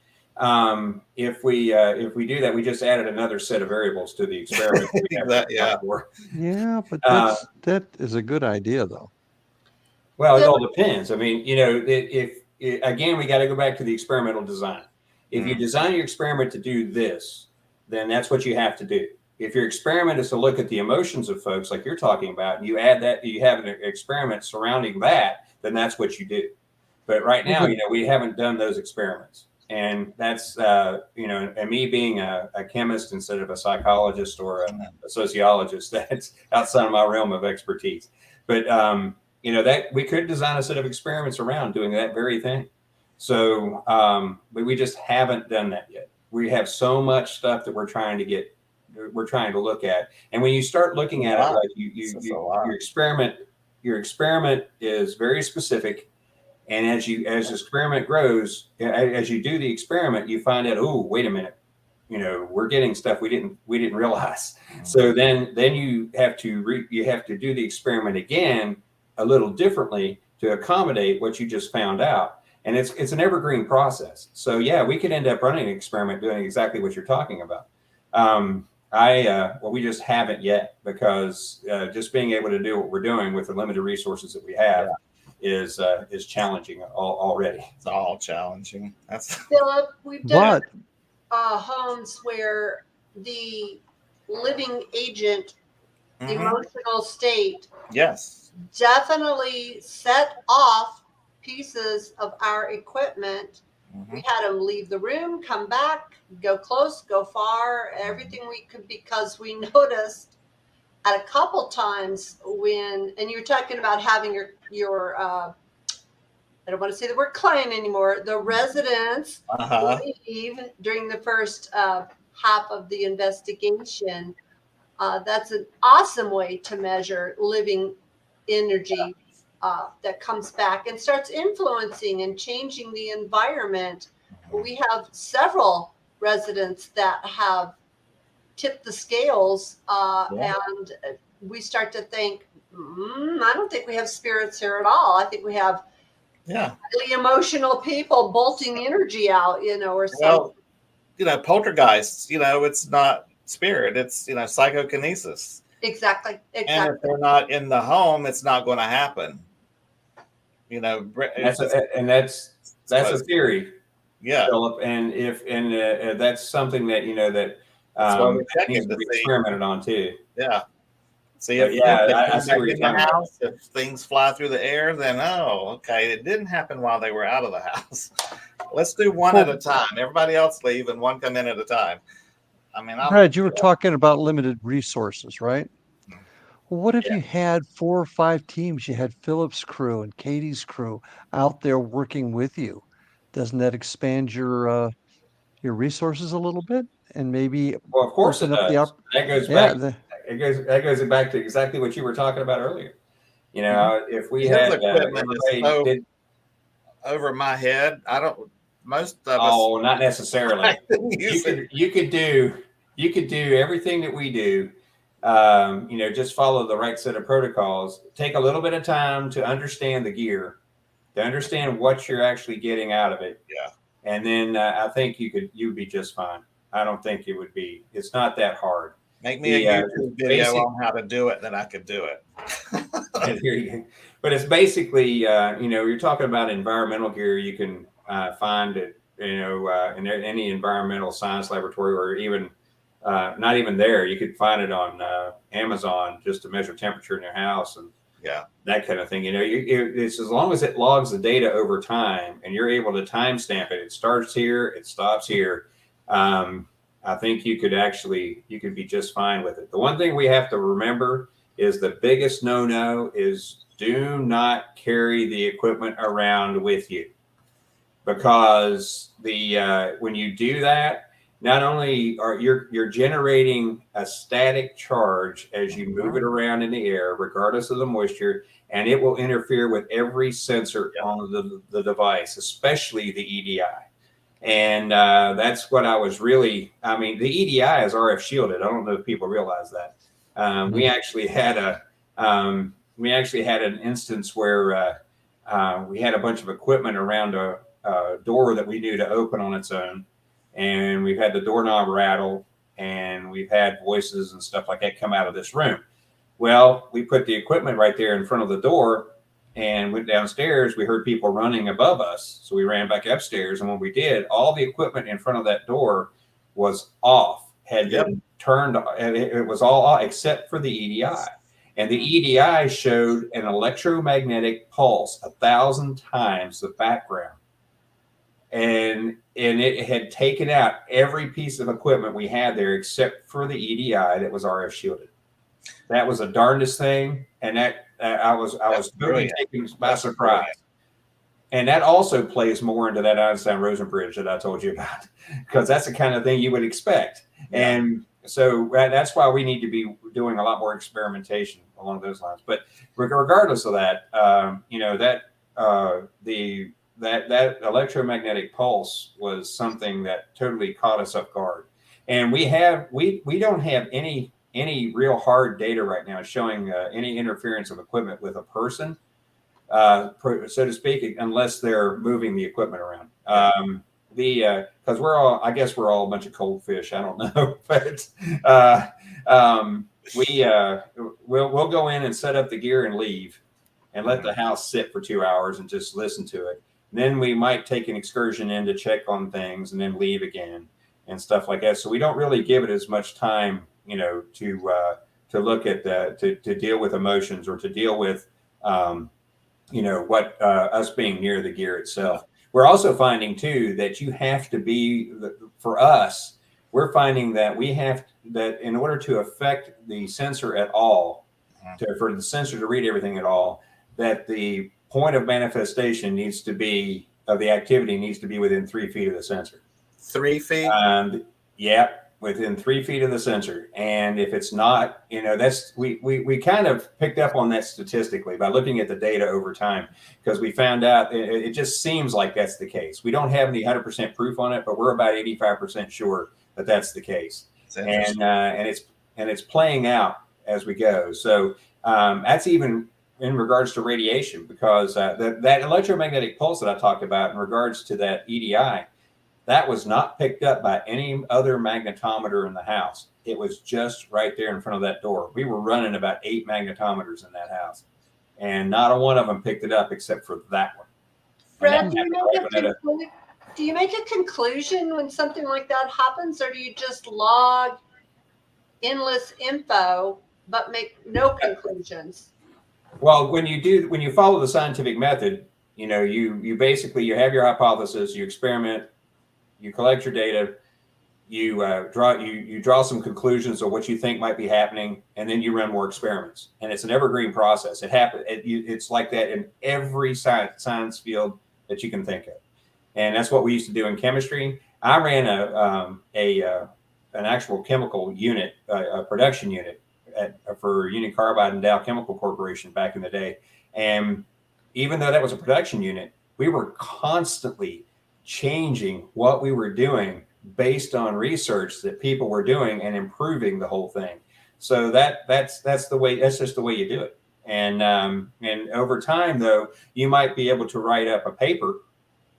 If we do that, we just added another set of variables to the experiment. But that is a good idea, though. Well, it all depends. I mean, again, we got to go back to the experimental design. If you design your experiment to do this, then that's what you have to do. If your experiment is to look at the emotions of folks, like you're talking about, and you add that, you have an experiment surrounding that, then that's what you do. But right now, we haven't done those experiments. And that's, and me being a chemist instead of a psychologist or a sociologist, that's outside of my realm of expertise. But, that we could design a set of experiments around doing that very thing. So we just haven't done that yet. We have so much stuff that we're trying to look at. And when you start looking at it, like your experiment is very specific. And as the experiment grows, as you do the experiment, you find out, oh, wait a minute, we're getting stuff we didn't realize. So then you have to do the experiment again a little differently to accommodate what you just found out. And it's an evergreen process. So we could end up running an experiment doing exactly what you're talking about. We just haven't yet because just being able to do what we're doing with the limited resources that we have is challenging already. It's all challenging. Philip, we've done homes where the living agent emotional state definitely set off pieces of our equipment. We had them leave the room, come back, go close, go far, everything we could, because we noticed at a couple times and you're talking about having your I don't want to say the word client anymore, the residents leave during the first half of the investigation. That's an awesome way to measure living energy that comes back and starts influencing and changing the environment. We have several residents that have tipped the scales and we start to think, I don't think we have spirits here at all. I think we have really emotional people bolting energy out, or something. Well, poltergeists, it's not spirit, it's, psychokinesis. Exactly. And if they're not in the home, it's not going to happen. That's a theory, Philip, and that's something that needs to be experimented on too. See, if things fly through the air, then it didn't happen while they were out of the house. Let's do one at a time. Everybody else leave and one come in at a time. Brad, you were talking about limited resources, right? Well, what if Yeah. you had 4 or 5 teams? You had Philip's crew and Katie's crew out there working with you. Doesn't that expand your resources a little bit and maybe Well, of course it open up the does. up? That goes Yeah, back. That goes back to exactly what you were talking about earlier. You Mhm. know, if we His had equipment is everybody so did. over my head. I don't. Most of us Oh, not necessarily. use it. You could do everything that we do. You know, just follow the right set of protocols. Take a little bit of time to understand the gear, to understand what you're actually getting out of it. Yeah. And then I think you'd be just fine. I don't think it would be. It's not that hard. Make me a YouTube video on how to do it, then I could do it. But it's basically, you know, you're talking about environmental gear. You can find it, you know, in any environmental science laboratory, or even not even there. You could find it on Amazon just to measure temperature in your house and Yeah. that kind of thing. You know, it's as long as it logs the data over time and you're able to timestamp it. It starts here, it stops here. I think you could be just fine with it. The one thing we have to remember is the biggest no-no is do not carry the equipment around with you, because when you do that, not only are you're generating a static charge as you move it around in the air, regardless of the moisture, and it will interfere with every sensor on the device, especially the EDI. And that's what I was really. I mean, the EDI is RF shielded. I don't know if people realize that. We actually had an instance where we had a bunch of equipment around a door that we knew to open on its own, and we've had the doorknob rattle, and we've had voices and stuff like that come out of this room. Well, we put the equipment right there in front of the door and went downstairs. We heard people running above us, so we ran back upstairs, and when we did, all the equipment in front of that door was off, had been turned, and it was all off except for the EDI. And the EDI showed an electromagnetic pulse 1,000 times the background. And it had taken out every piece of equipment we had there except for the EDI that was RF shielded. That was the darndest thing, and that I was totally taken by surprise. And that also plays more into that Einstein-Rosen bridge that I told you about, because that's the kind of thing you would expect. Yeah. And so that's why we need to be doing a lot more experimentation along those lines. But regardless of that, you know, that that electromagnetic pulse was something that totally caught us off guard. And we don't have any real hard data right now showing any interference of equipment with a person, so to speak, unless they're moving the equipment around. Because I guess we're all a bunch of cold fish. I don't know, but we'll go in and set up the gear and leave, and let the house sit for 2 hours and just listen to it. And then we might take an excursion in to check on things and then leave again and stuff like that. So we don't really give it as much time, you know, to look at to deal with emotions, or to deal with you know, what us being near the gear itself. We're also finding too that you have to be, for us, we're finding that that in order to affect the sensor at all, for the sensor to read everything at all, that the point of manifestation of the activity needs to be within 3 feet of the sensor. 3 feet? Yeah, within 3 feet of the sensor. And if it's not, you know, we kind of picked up on that statistically by looking at the data over time, because we found out it just seems like that's the case. We don't have any 100% proof on it, but we're about 85% sure that that's the case. And it's playing out as we go. So that's even in regards to radiation, because that electromagnetic pulse that I talked about in regards to that EDI, that was not picked up by any other magnetometer in the house. It was just right there in front of that door. We were running about 8 magnetometers in that house, and not a one of them picked it up except for that one. Brad, do you make a conclusion when something like that happens, or do you just log endless info but make no conclusions? Well, when you follow the scientific method, you know, you basically, you have your hypothesis, you experiment, you collect your data, you draw some conclusions of what you think might be happening, and then you run more experiments. And it's an evergreen process. It's like that in every science field that you can think of. And that's what we used to do in chemistry. I ran an actual chemical unit, a production unit for Union Carbide and Dow Chemical Corporation back in the day. And even though that was a production unit, we were constantly changing what we were doing based on research that people were doing and improving the whole thing. So that's just the way you do it. And over time, though, you might be able to write up a paper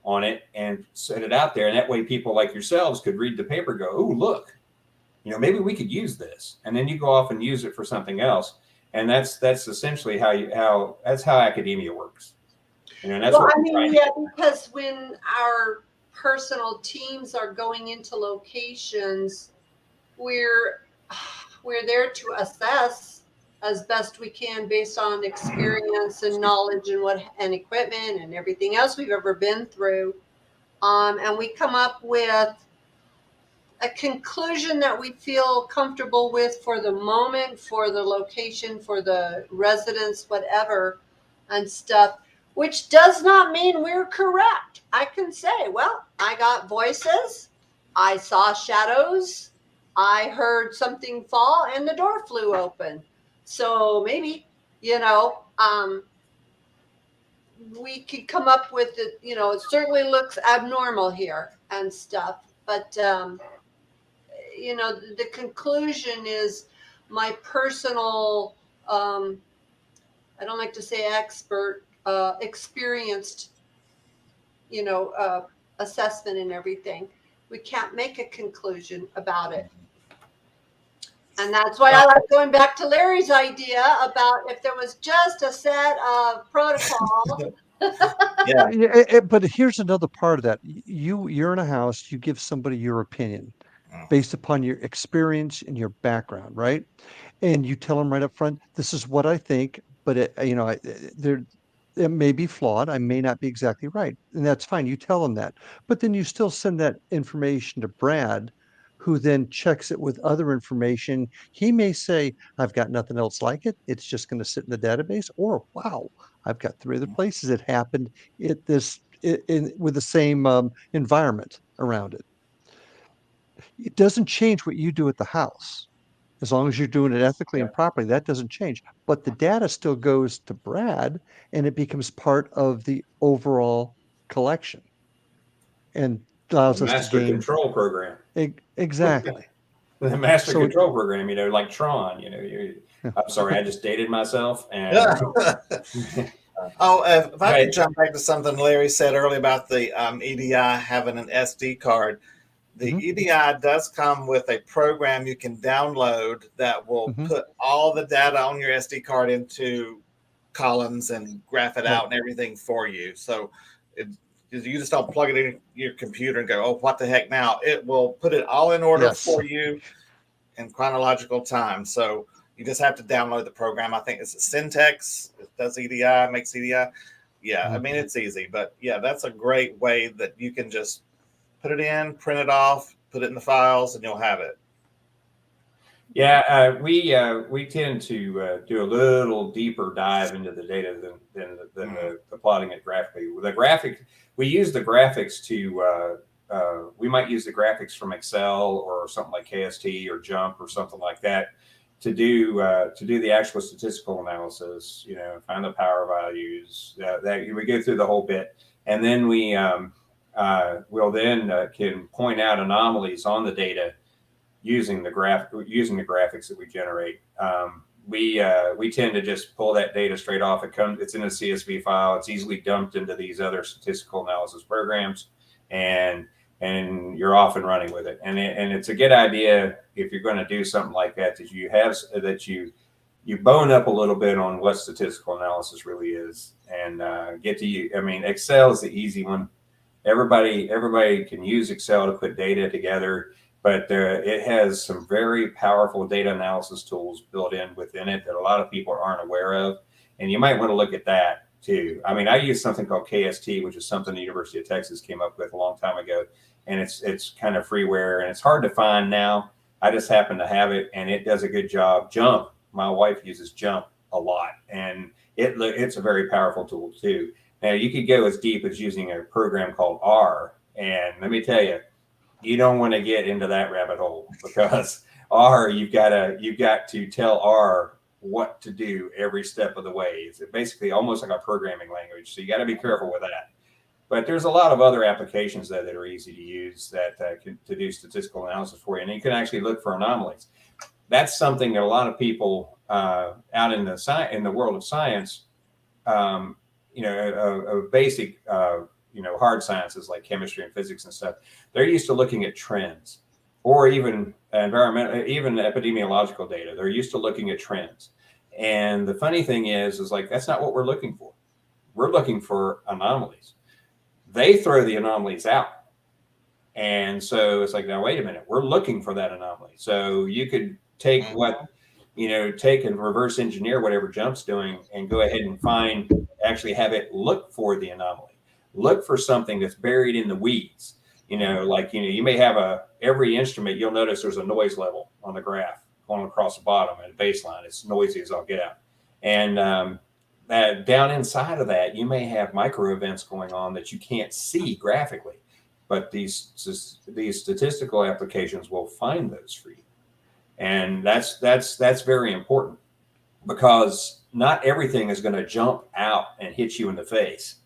on it and set it out there. And that way people like yourselves could read the paper and go, oh, look, maybe we could use this. And then you go off and use it for something else. And that's essentially how academia works. That's because when our personal teams are going into locations, we're there to assess as best we can based on experience and knowledge and equipment and everything else we've ever been through. And we come up with a conclusion that we feel comfortable with for the moment, for the location, for the residents, whatever, and stuff, which does not mean we're correct. I can say, well, I got voices, I saw shadows, I heard something fall, and the door flew open. So maybe, we could come up with it, it certainly looks abnormal here and stuff. But, the conclusion is my personal, I don't like to say expert, experienced, assessment and everything. We can't make a conclusion about it. And that's why I like going back to Larry's idea about if there was just a set of protocols. But here's another part of that. You're in a house, you give somebody your opinion based upon your experience and your background, right? And you tell them right up front, this is what I think, but it may be flawed. I may not be exactly right. And that's fine. You tell them that. But then you still send that information to Brad, who then checks it with other information. He may say, I've got nothing else like it. It's just going to sit in the database. Or, wow, I've got 3 other places it happened with the same environment around it. It doesn't change what you do at the house. As long as you're doing it ethically and properly, that doesn't change. But the data still goes to Brad, and it becomes part of the overall collection, and allows us to gain control program. Exactly. The master control program, like Tron. I'm sorry, I just dated myself. And if I could jump back to something Larry said earlier about the EDI having an SD card. The EDI does come with a program you can download that will put all the data on your SD card into columns and graph it out and everything for you. So you just don't plug it in your computer and go, oh, what the heck now? It will put it all in order for you in chronological time. So you just have to download the program. I think it's Syntex. It does EDI, makes EDI. Yeah, I mean, it's easy. But, that's a great way that you can just put it in, print it off, put it in the files, and you'll have it. Yeah, we tend to do a little deeper dive into the data than the plotting it graphically. We use the graphics to. We might use the graphics from Excel or something like KST or Jump or something like that to do the actual statistical analysis. Find the power values. That we go through the whole bit, and then we will then can point out anomalies on the data using the graphics that we generate. We tend to just pull that data straight off. It's in a CSV file. It's easily dumped into these other statistical analysis programs, and you're off and running with it. And it's a good idea if you're going to do something like that you bone up a little bit on what statistical analysis really is, and get to you. I mean, Excel is the easy one. Everybody can use Excel to put data together. But it has some very powerful data analysis tools built in within it that a lot of people aren't aware of. And you might want to look at that too. I mean, I use something called KST, which is something the University of Texas came up with a long time ago, and it's kind of freeware, and it's hard to find now. I just happen to have it, and it does a good job. Jump, my wife uses Jump a lot, and it's a very powerful tool too. Now, you could go as deep as using a program called R, and let me tell you, you don't want to get into that rabbit hole, because R, you've got to tell R what to do every step of the way. It's basically almost like a programming language, so you got to be careful with that. But there's a lot of other applications that are easy to use that can to do statistical analysis for you, and you can actually look for anomalies. That's something that a lot of people out in the world of science, basic hard sciences like chemistry and physics and stuff, they're used to looking at trends, or even epidemiological data. They're used to looking at trends. And the funny thing is like, that's not what we're looking for. We're looking for anomalies. They throw the anomalies out. And so it's like, now, wait a minute, we're looking for that anomaly. So you could take take and reverse engineer whatever Jump's doing and go ahead and actually have it look for the anomaly. Look for something that's buried in the weeds. You may have every instrument, you'll notice there's a noise level on the graph going across the bottom at a baseline. It's noisy as all get out. And that down inside of that, you may have micro events going on that you can't see graphically, but these statistical applications will find those for you. And that's very important, because not everything is going to jump out and hit you in the face.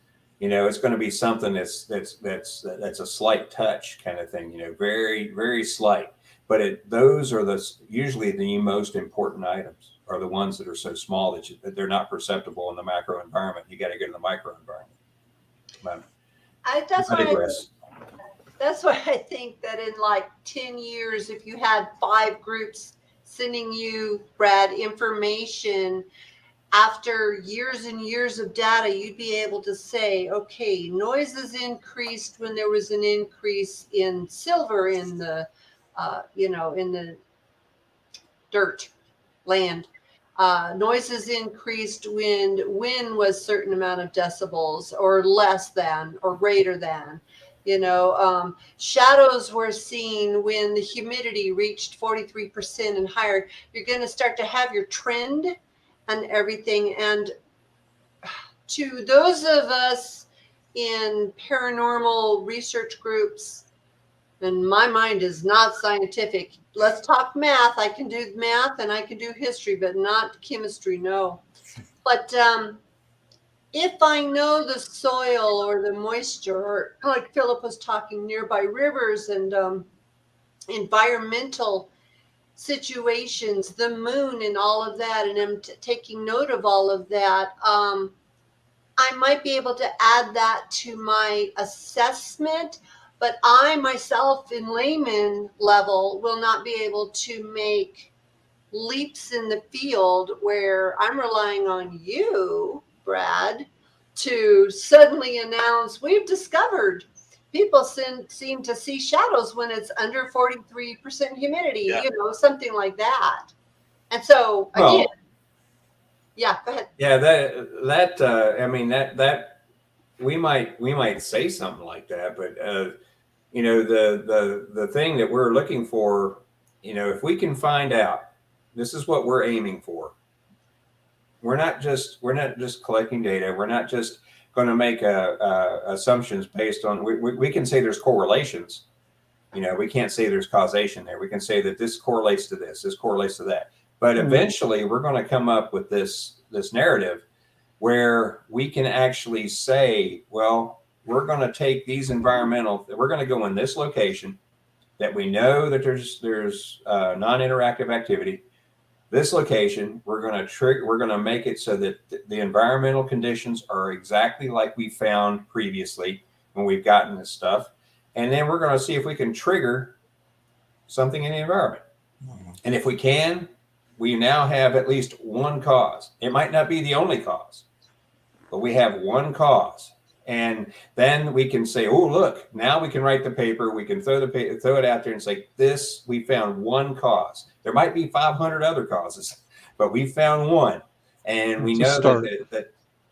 It's going to be something that's a slight touch kind of thing, very, very slight. But those are usually the most important items, are the ones that are so small that they're not perceptible in the macro environment. You got to go to the micro environment. But that's why I think that in like 10 years, if you had 5 groups sending you, Brad, information after years and years of data, you'd be able to say, okay, noises increased when there was an increase in silver in the, in the dirt land. Noises increased when wind was certain amount of decibels, or less than, or greater than. Shadows were seen when the humidity reached 43% and higher. You're going to start to have your trend and everything. And to those of us in paranormal research groups, and my mind is not scientific. Let's talk math. I can do math and I can do history, but not chemistry. No. But if I know the soil or the moisture, or like Philip was talking, nearby rivers and environmental situations, the moon and all of that, and I'm taking note of all of that, I might be able to add that to my assessment, but I myself in layman level will not be able to make leaps in the field where I'm relying on you, Brad, to suddenly announce we've discovered people seem to see shadows when it's under 43% humidity, something like that. And so again, yeah, go ahead. Yeah, that we might say something like that, but the thing that we're looking for, if we can find out, this is what we're aiming for. We're not just collecting data. We're not just going to make assumptions based on. We can say there's correlations. We can't say there's causation there. We can say that this correlates to this correlates to that. But eventually, we're going to come up with this narrative where we can actually say, well, we're going to take these we're going to go in this location that we know that there's non-interactive activity. This location, we're going to make it so that the environmental conditions are exactly like we found previously when we've gotten this stuff. And then we're going to see if we can trigger something in the environment. And if we can, we now have at least one cause. It might not be the only cause, but we have one cause. And then we can say, oh, look, now we can write the paper. We can throw it out there and say, we found one cause. There might be 500 other causes, but we found one. And we know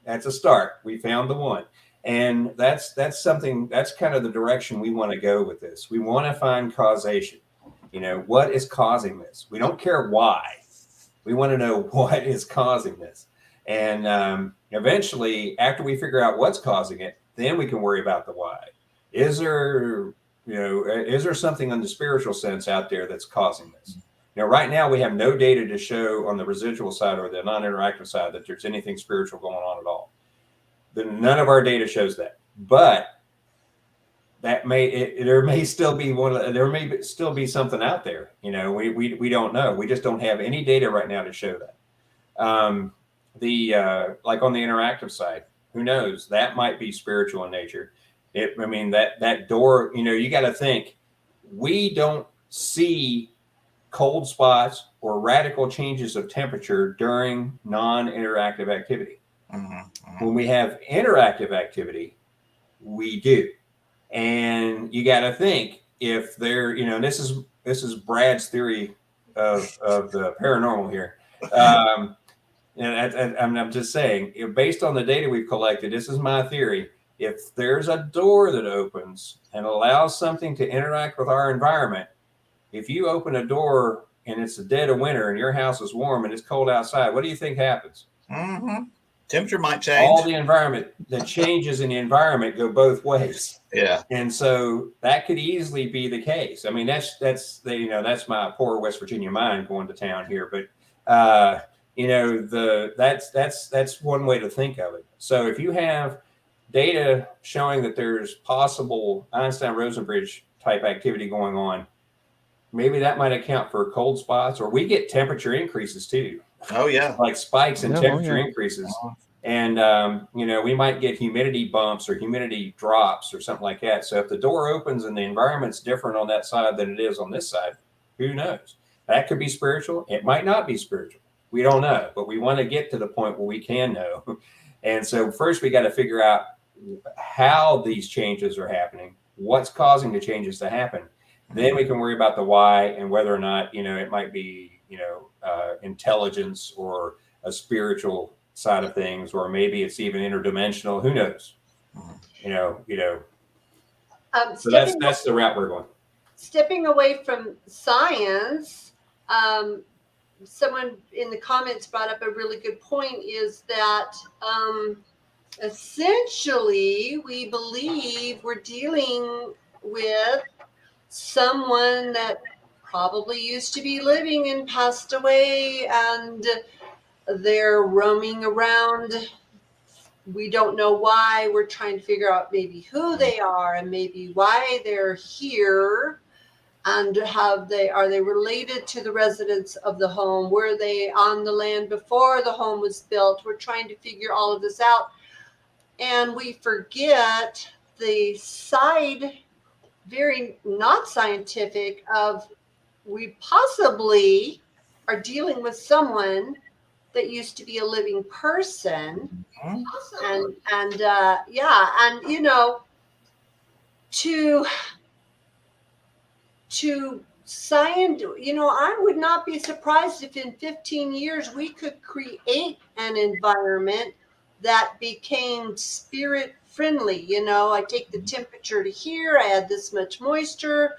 That's a start. We found the one. And that's something, that's kind of the direction we want to go with this. We want to find causation. You know, what is causing this? We don't care why. We want to know what is causing this. And eventually, after we figure out what's causing it, then we can worry about the why. Is there something in the spiritual sense out there that's causing this? You know, right now we have no data to show on the residual side or the non-interactive side that there's anything spiritual going on at all. None of our data shows that, but that there may still be something out there. You know, we don't know. We just don't have any data right now to show that. Like on the interactive side, who knows? That might be spiritual in nature. That door, you know, you got to think, we don't see cold spots or radical changes of temperature during non-interactive activity. Mm-hmm. When we have interactive activity, we do. And you got to think, if there, you know, this is Brad's theory of the paranormal here. And I'm just saying, based on the data we've collected, this is my theory. If there's a door that opens and allows something to interact with our environment, if you open a door and it's the dead of winter and your house is warm and it's cold outside, what do you think happens? Mm-hmm. Temperature might change. All the environment, the changes in the environment go both ways. Yeah. And so that could easily be the case. I mean, that's my poor West Virginia mind going to town here, but that's one way to think of it. So if you have data showing that there's possible Einstein-Rosenbridge type activity going on, maybe that might account for cold spots, or we get temperature increases too. Oh yeah. Like spikes in temperature increases. And, we might get humidity bumps or humidity drops or something like that. So if the door opens and the environment's different on that side than it is on this side, who knows? That could be spiritual. It might not be spiritual. We don't know, but we want to get to the point where we can know. And so first we got to figure out how these changes are happening, what's causing the changes to happen. Then we can worry about the why and whether or not, it might be, intelligence or a spiritual side of things, or maybe it's even interdimensional. Who knows? So that's the route we're going. Stepping away from science, someone in the comments brought up a really good point, is that essentially we believe we're dealing with someone that probably used to be living and passed away, and they're roaming around. We don't know why. We're trying to figure out maybe who they are and maybe why they're here, and are they related to the residents of the home? Were they on the land before the home was built? We're trying to figure all of this out, and we forget the side, very not scientific, of we possibly are dealing with someone that used to be a living person. Mm-hmm. And to science, I would not be surprised if in 15 years we could create an environment that became spirit friendly. I take the temperature to here, I add this much moisture,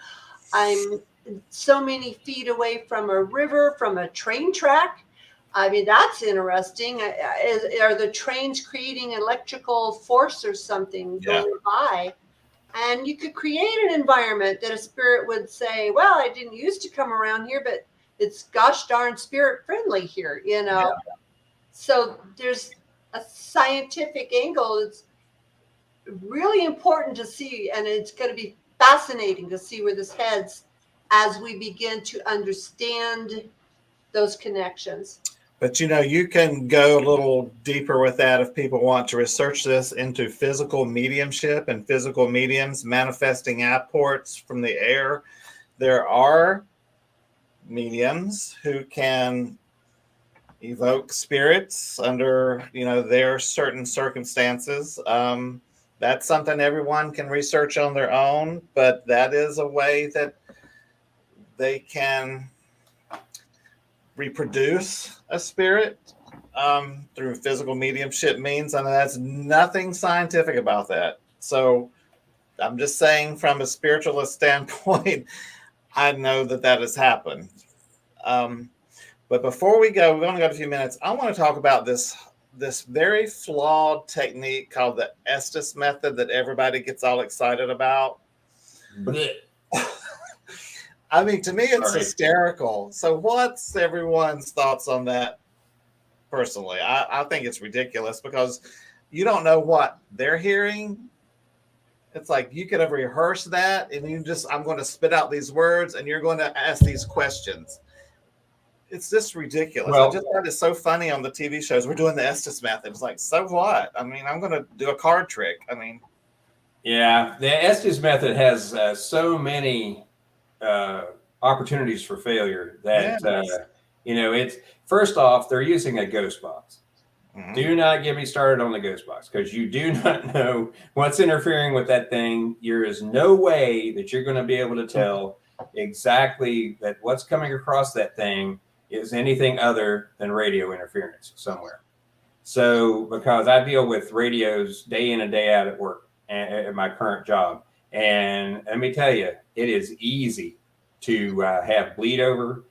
I'm so many feet away from a river, from a train track. I mean, that's interesting. Are the trains creating electrical force or something going by? And you could create an environment that a spirit would say, well, I didn't used to come around here, but it's gosh darn spirit friendly here, Yeah. So there's a scientific angle. It's really important to see, and it's going to be fascinating to see where this heads as we begin to understand those connections. But you can go a little deeper with that if people want to research this into physical mediumship and physical mediums manifesting apports from the air. There are mediums who can evoke spirits under their certain circumstances. That's something everyone can research on their own, but that is a way that they can reproduce a spirit. through physical mediumship means. I mean, that's nothing scientific about that. So I'm just saying, from a spiritualist standpoint, I know that that has happened. But before we go, we've only got a few minutes. I want to talk about this very flawed technique called the Estes method that everybody gets all excited about. Blech. I mean, to me, it's Sorry. hysterical. So what's everyone's thoughts on that? Personally, I think it's ridiculous because you don't know what they're hearing. It's like you could have rehearsed that, and I'm going to spit out these words, and you're going to ask these questions. It's just ridiculous. Well, I just thought it's so funny on the TV shows. We're doing the Estes method. It's like, so what? I mean, I'm going to do a card trick. I mean, yeah, the Estes method has so many opportunities for failure that yes. it's first off, they're using a ghost box. Mhm. Do not get me started on the ghost box, because you do not know what's interfering with that thing. There is no way that you're going to be able to tell exactly that what's coming across that thing is anything other than radio interference somewhere. So, because I deal with radios day in and day out at work at my current job, and let me tell you, it is easy to have bleed over.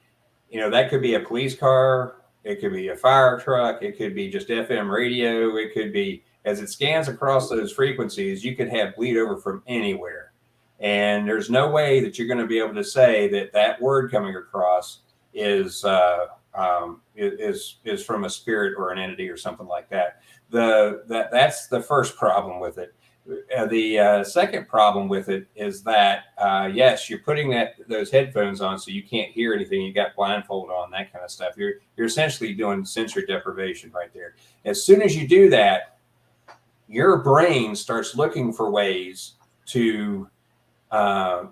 That could be a police car, it could be a fire truck, it could be just FM radio, it could be, as it scans across those frequencies, you could have bleed over from anywhere. And there's no way that you're going to be able to say that that word coming across is from a spirit or an entity or something like that. That's the first problem with it. The second problem with it is that yes, you're putting those headphones on so you can't hear anything. You got blindfold on, that kind of stuff. You're essentially doing sensory deprivation right there. As soon as you do that, your brain starts looking for ways to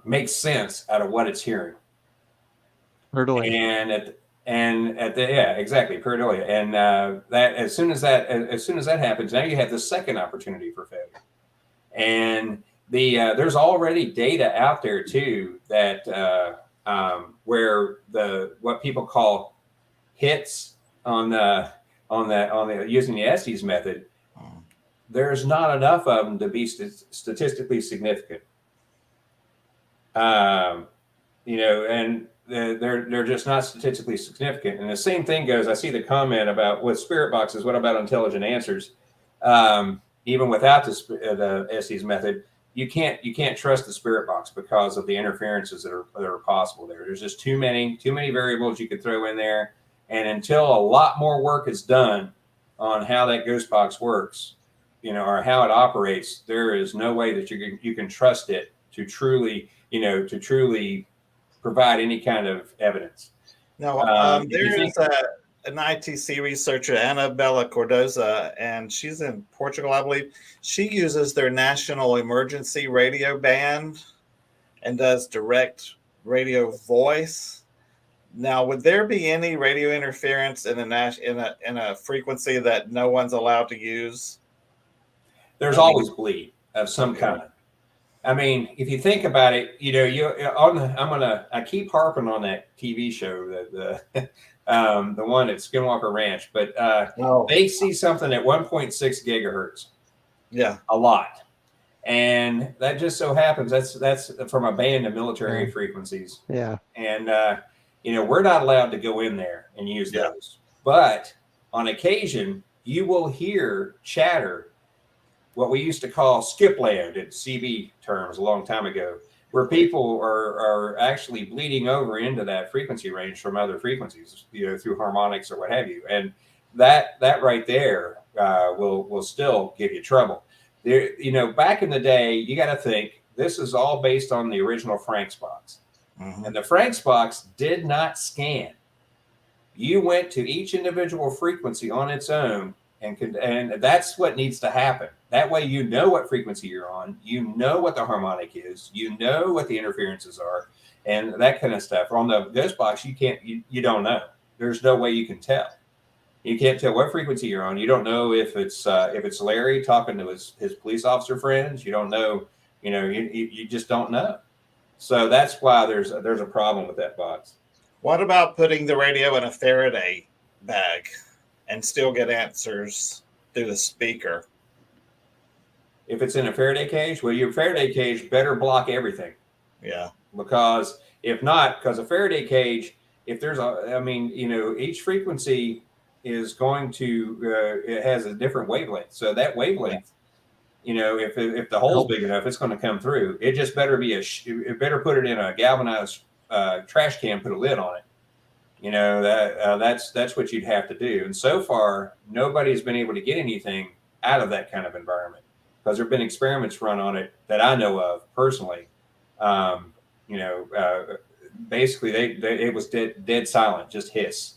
make sense out of what it's hearing. Totally. Exactly, pareidolia. And that as soon as that happens, now you have the second opportunity for failure. And there's already data out there too that where what people call hits on the using the Estes method, there's not enough of them to be statistically significant. And they're just not statistically significant. And the same thing goes. I see the comment about with spirit boxes. What about intelligent answers? Even without the Estes method, you can't trust the spirit box because of the interferences that are possible there. There's just too many variables you could throw in there. And until a lot more work is done on how that ghost box works, or how it operates, there is no way that you can trust it to truly provide any kind of evidence. No, there is an ITC researcher, Annabella Cordoza, and she's in Portugal, I believe. She uses their national emergency radio band and does direct radio voice. Now, would there be any radio interference in a frequency that no one's allowed to use? There's always bleed of some kind. I mean, if you think about it, I keep harping on that TV show, the one at Skinwalker Ranch, but they see something at 1.6 gigahertz. Yeah, a lot, and that just so happens that's from a band of military frequencies. Yeah, and we're not allowed to go in there and use those, but on occasion you will hear chatter. What we used to call skip land in CB terms a long time ago, where people are actually bleeding over into that frequency range from other frequencies, through harmonics or what have you. And that right there will still give you trouble. There, back in the day, you got to think this is all based on the original Franks box. Mm-hmm. And the Franks box did not scan. You went to each individual frequency on its own, and that's what needs to happen. That way, you know what frequency you're on, you know what the harmonic is, you know what the interferences are, and that kind of stuff. On the ghost box, you don't know. There's no way you can tell. You can't tell what frequency you're on. You don't know if it's Larry talking to his police officer friends. You don't know. You just don't know. So that's why there's a problem with that box. What about putting the radio in a Faraday bag? and still get answers through the speaker. If it's in a Faraday cage, well, your Faraday cage better block everything. Yeah. Because if not, because a Faraday cage, if there's each frequency is going to, it has a different wavelength. So that wavelength, if the hole's big enough, it's going to come through. It just better be it better put it in a galvanized trash can, put a lid on it. That's what you'd have to do. And so far, nobody's been able to get anything out of that kind of environment, because there've been experiments run on it that I know of personally. Basically it was dead silent, just hiss,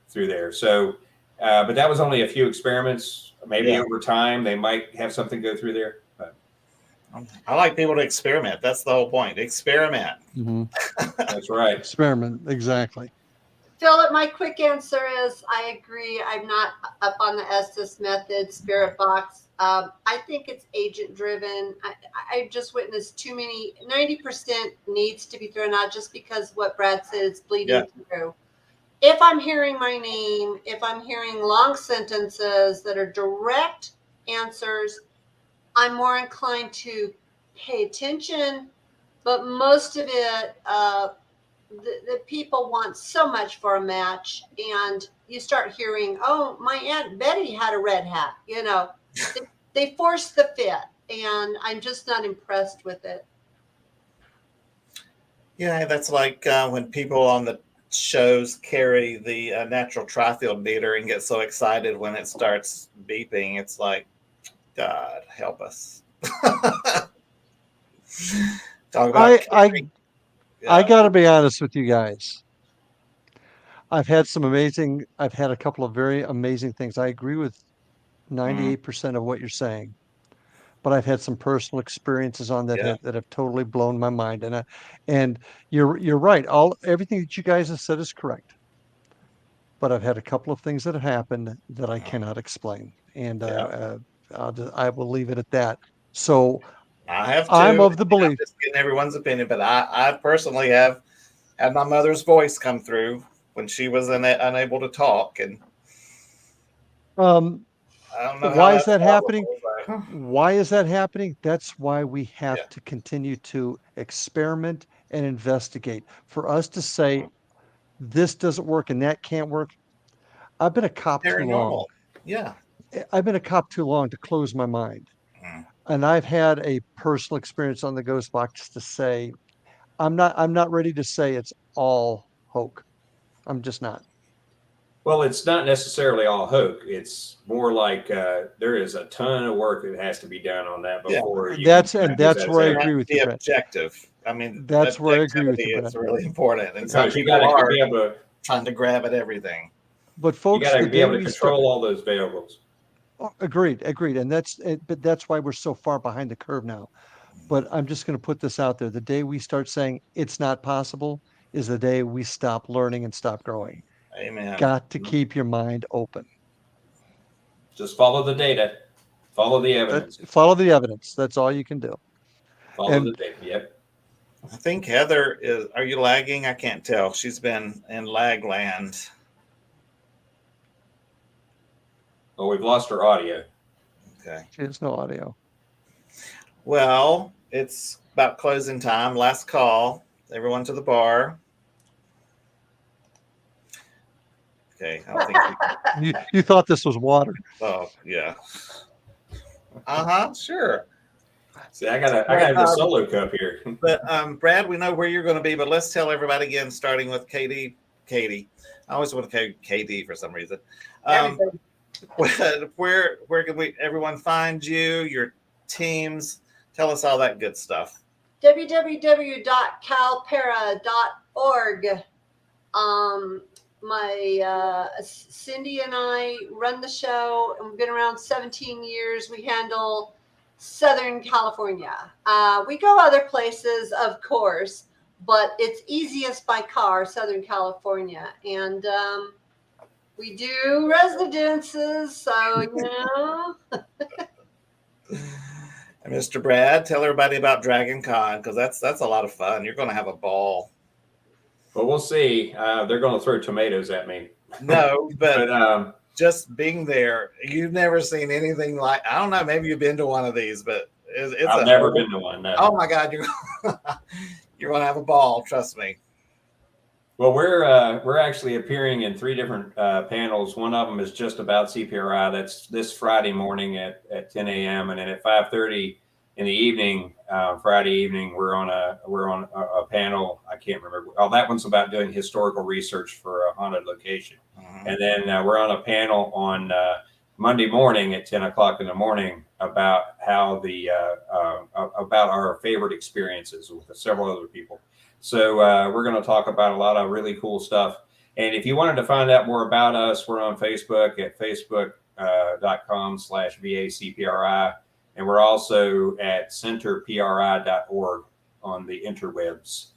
through there. So, but that was only a few experiments. Maybe over time they might have something go through there. But I like people to experiment. That's the whole point. Experiment. Mm-hmm. That's right. Experiment. Exactly. Philip, my quick answer is I agree. I'm not up on the Estes method, spirit box. I think it's agent driven. I just witnessed too many. 90% needs to be thrown out just because what Brad said is bleeding through. If I'm hearing my name, if I'm hearing long sentences that are direct answers, I'm more inclined to pay attention. But most of it, the people want so much for a match, and you start hearing, oh, my Aunt Betty had a red hat. They force the fit, and I'm just not impressed with it. Yeah, that's like when people on the shows carry the natural tri-field meter and get so excited when it starts beeping. It's like, God help us. Talk about I got to be honest with you guys. I've had a couple of very amazing things. I agree with 98% of what you're saying, but I've had some personal experiences on that that have totally blown my mind. And you're right. Everything that you guys have said is correct. But I've had a couple of things that have happened that I cannot explain, and I will leave it at that. So I'm of the belief. I'm just getting everyone's opinion, but I personally have had my mother's voice come through when she was unable to talk, and I don't know why is that happening? But... Why is that happening? That's why we have to continue to experiment and investigate. For us to say this doesn't work and that can't work. I've been a cop too long. Yeah. I've been a cop too long to close my mind. And I've had a personal experience on the ghost box to say, I'm not ready to say it's all hoax. I'm just not. Well, it's not necessarily all hoax. It's more like there is a ton of work that has to be done on that before you. That's where I agree with you, Brett. Objective. I mean, that's where I agree with you, Brett. It's really important, and because you got to be able to trying to grab at everything. But folks, you got to be able to control all those variables. Oh, agreed, and that's why we're so far behind the curve now. But I'm just going to put this out there: the day we start saying it's not possible is the day we stop learning and stop growing. Amen. Got to keep your mind open. Just follow the data. Follow the evidence. Follow the evidence. That's all you can do. Follow the data. Yep. I think Heather is. Are you lagging? I can't tell. She's been in lag land. Oh, we've lost her audio. Okay. She has no audio. Well, it's about closing time. Last call. Everyone to the bar. Okay. I don't think you thought this was water. Oh, yeah. Sure. See, I got the solo cup here. But Brad, we know where you're going to be, but let's tell everybody again, starting with Kady. I always want to call you KD for some reason. Where can everyone find you, your teams? Tell us all that good stuff. www.calpera.org. My Cindy and I run the show, and we've been around 17 years. We handle Southern California. We go other places, of course, but it's easiest by car, Southern California. And we do residences, so, And Mr. Brad, tell everybody about Dragon Con, because that's a lot of fun. You're going to have a ball. Well, we'll see. They're going to throw tomatoes at me. No, but But just being there, you've never seen anything like. I don't know. Maybe you've been to one of these, but it's I've a never whole- been to one. No. Oh my God, you're gonna have a ball. Trust me. Well, we're actually appearing in 3 different panels. One of them is just about CPRI. That's this Friday morning at 10 a.m. and then at 5:30 in the evening, Friday evening, we're on a panel. I can't remember. Oh, that one's about doing historical research for a haunted location. Mhm. And then we're on a panel on Monday morning at 10 o'clock in the morning about how about our favorite experiences with several other people. So we're going to talk about a lot of really cool stuff. And if you wanted to find out more about us, we're on Facebook at facebook.com/VACPRI. And we're also at centerpri.org on the interwebs.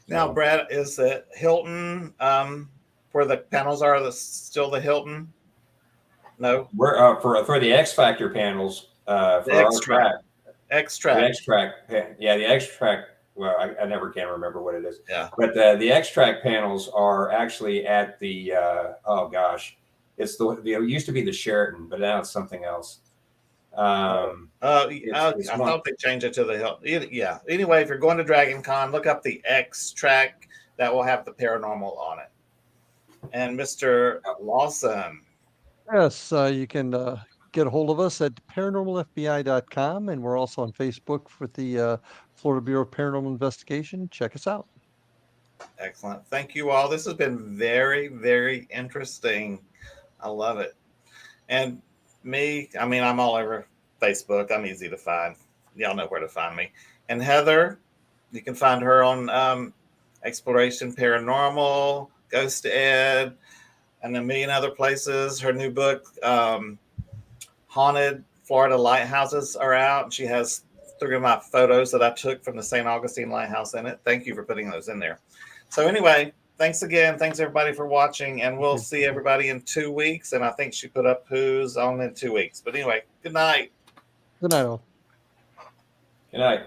Now, Brad, is it Hilton where the panels are? Still the Hilton? No, We're for the X Factor panels for the our extract. track. The Extract. extract, yeah, the extract. Well, I never can remember what it is. Yeah. But the extract panels are actually at the oh gosh, it used to be the Sheraton, but now it's something else. I thought they changed it to the Hilton. Yeah. Anyway, if you're going to Dragon Con, look up the Extract. That will have the paranormal on it. And Mr. Lawson. Yes, you can get a hold of us at paranormalfbi.com, and we're also on Facebook with the Florida Bureau of Paranormal Investigation. Check us out. Excellent. Thank you all. This has been very, very interesting. I love it. And I'm all over Facebook. I'm easy to find. Y'all know where to find me. And Heather, you can find her on Exploration Paranormal, Ghost Ed, and a million other places. Her new book, Haunted Florida Lighthouses, are out. And she has 3 of my photos that I took from the St. Augustine Lighthouse in it. Thank you for putting those in there. So anyway, thanks again. Thanks everybody for watching, and we'll see everybody in 2 weeks. And I think she put up who's on in 2 weeks. But anyway, good night. Good night, all. Good night.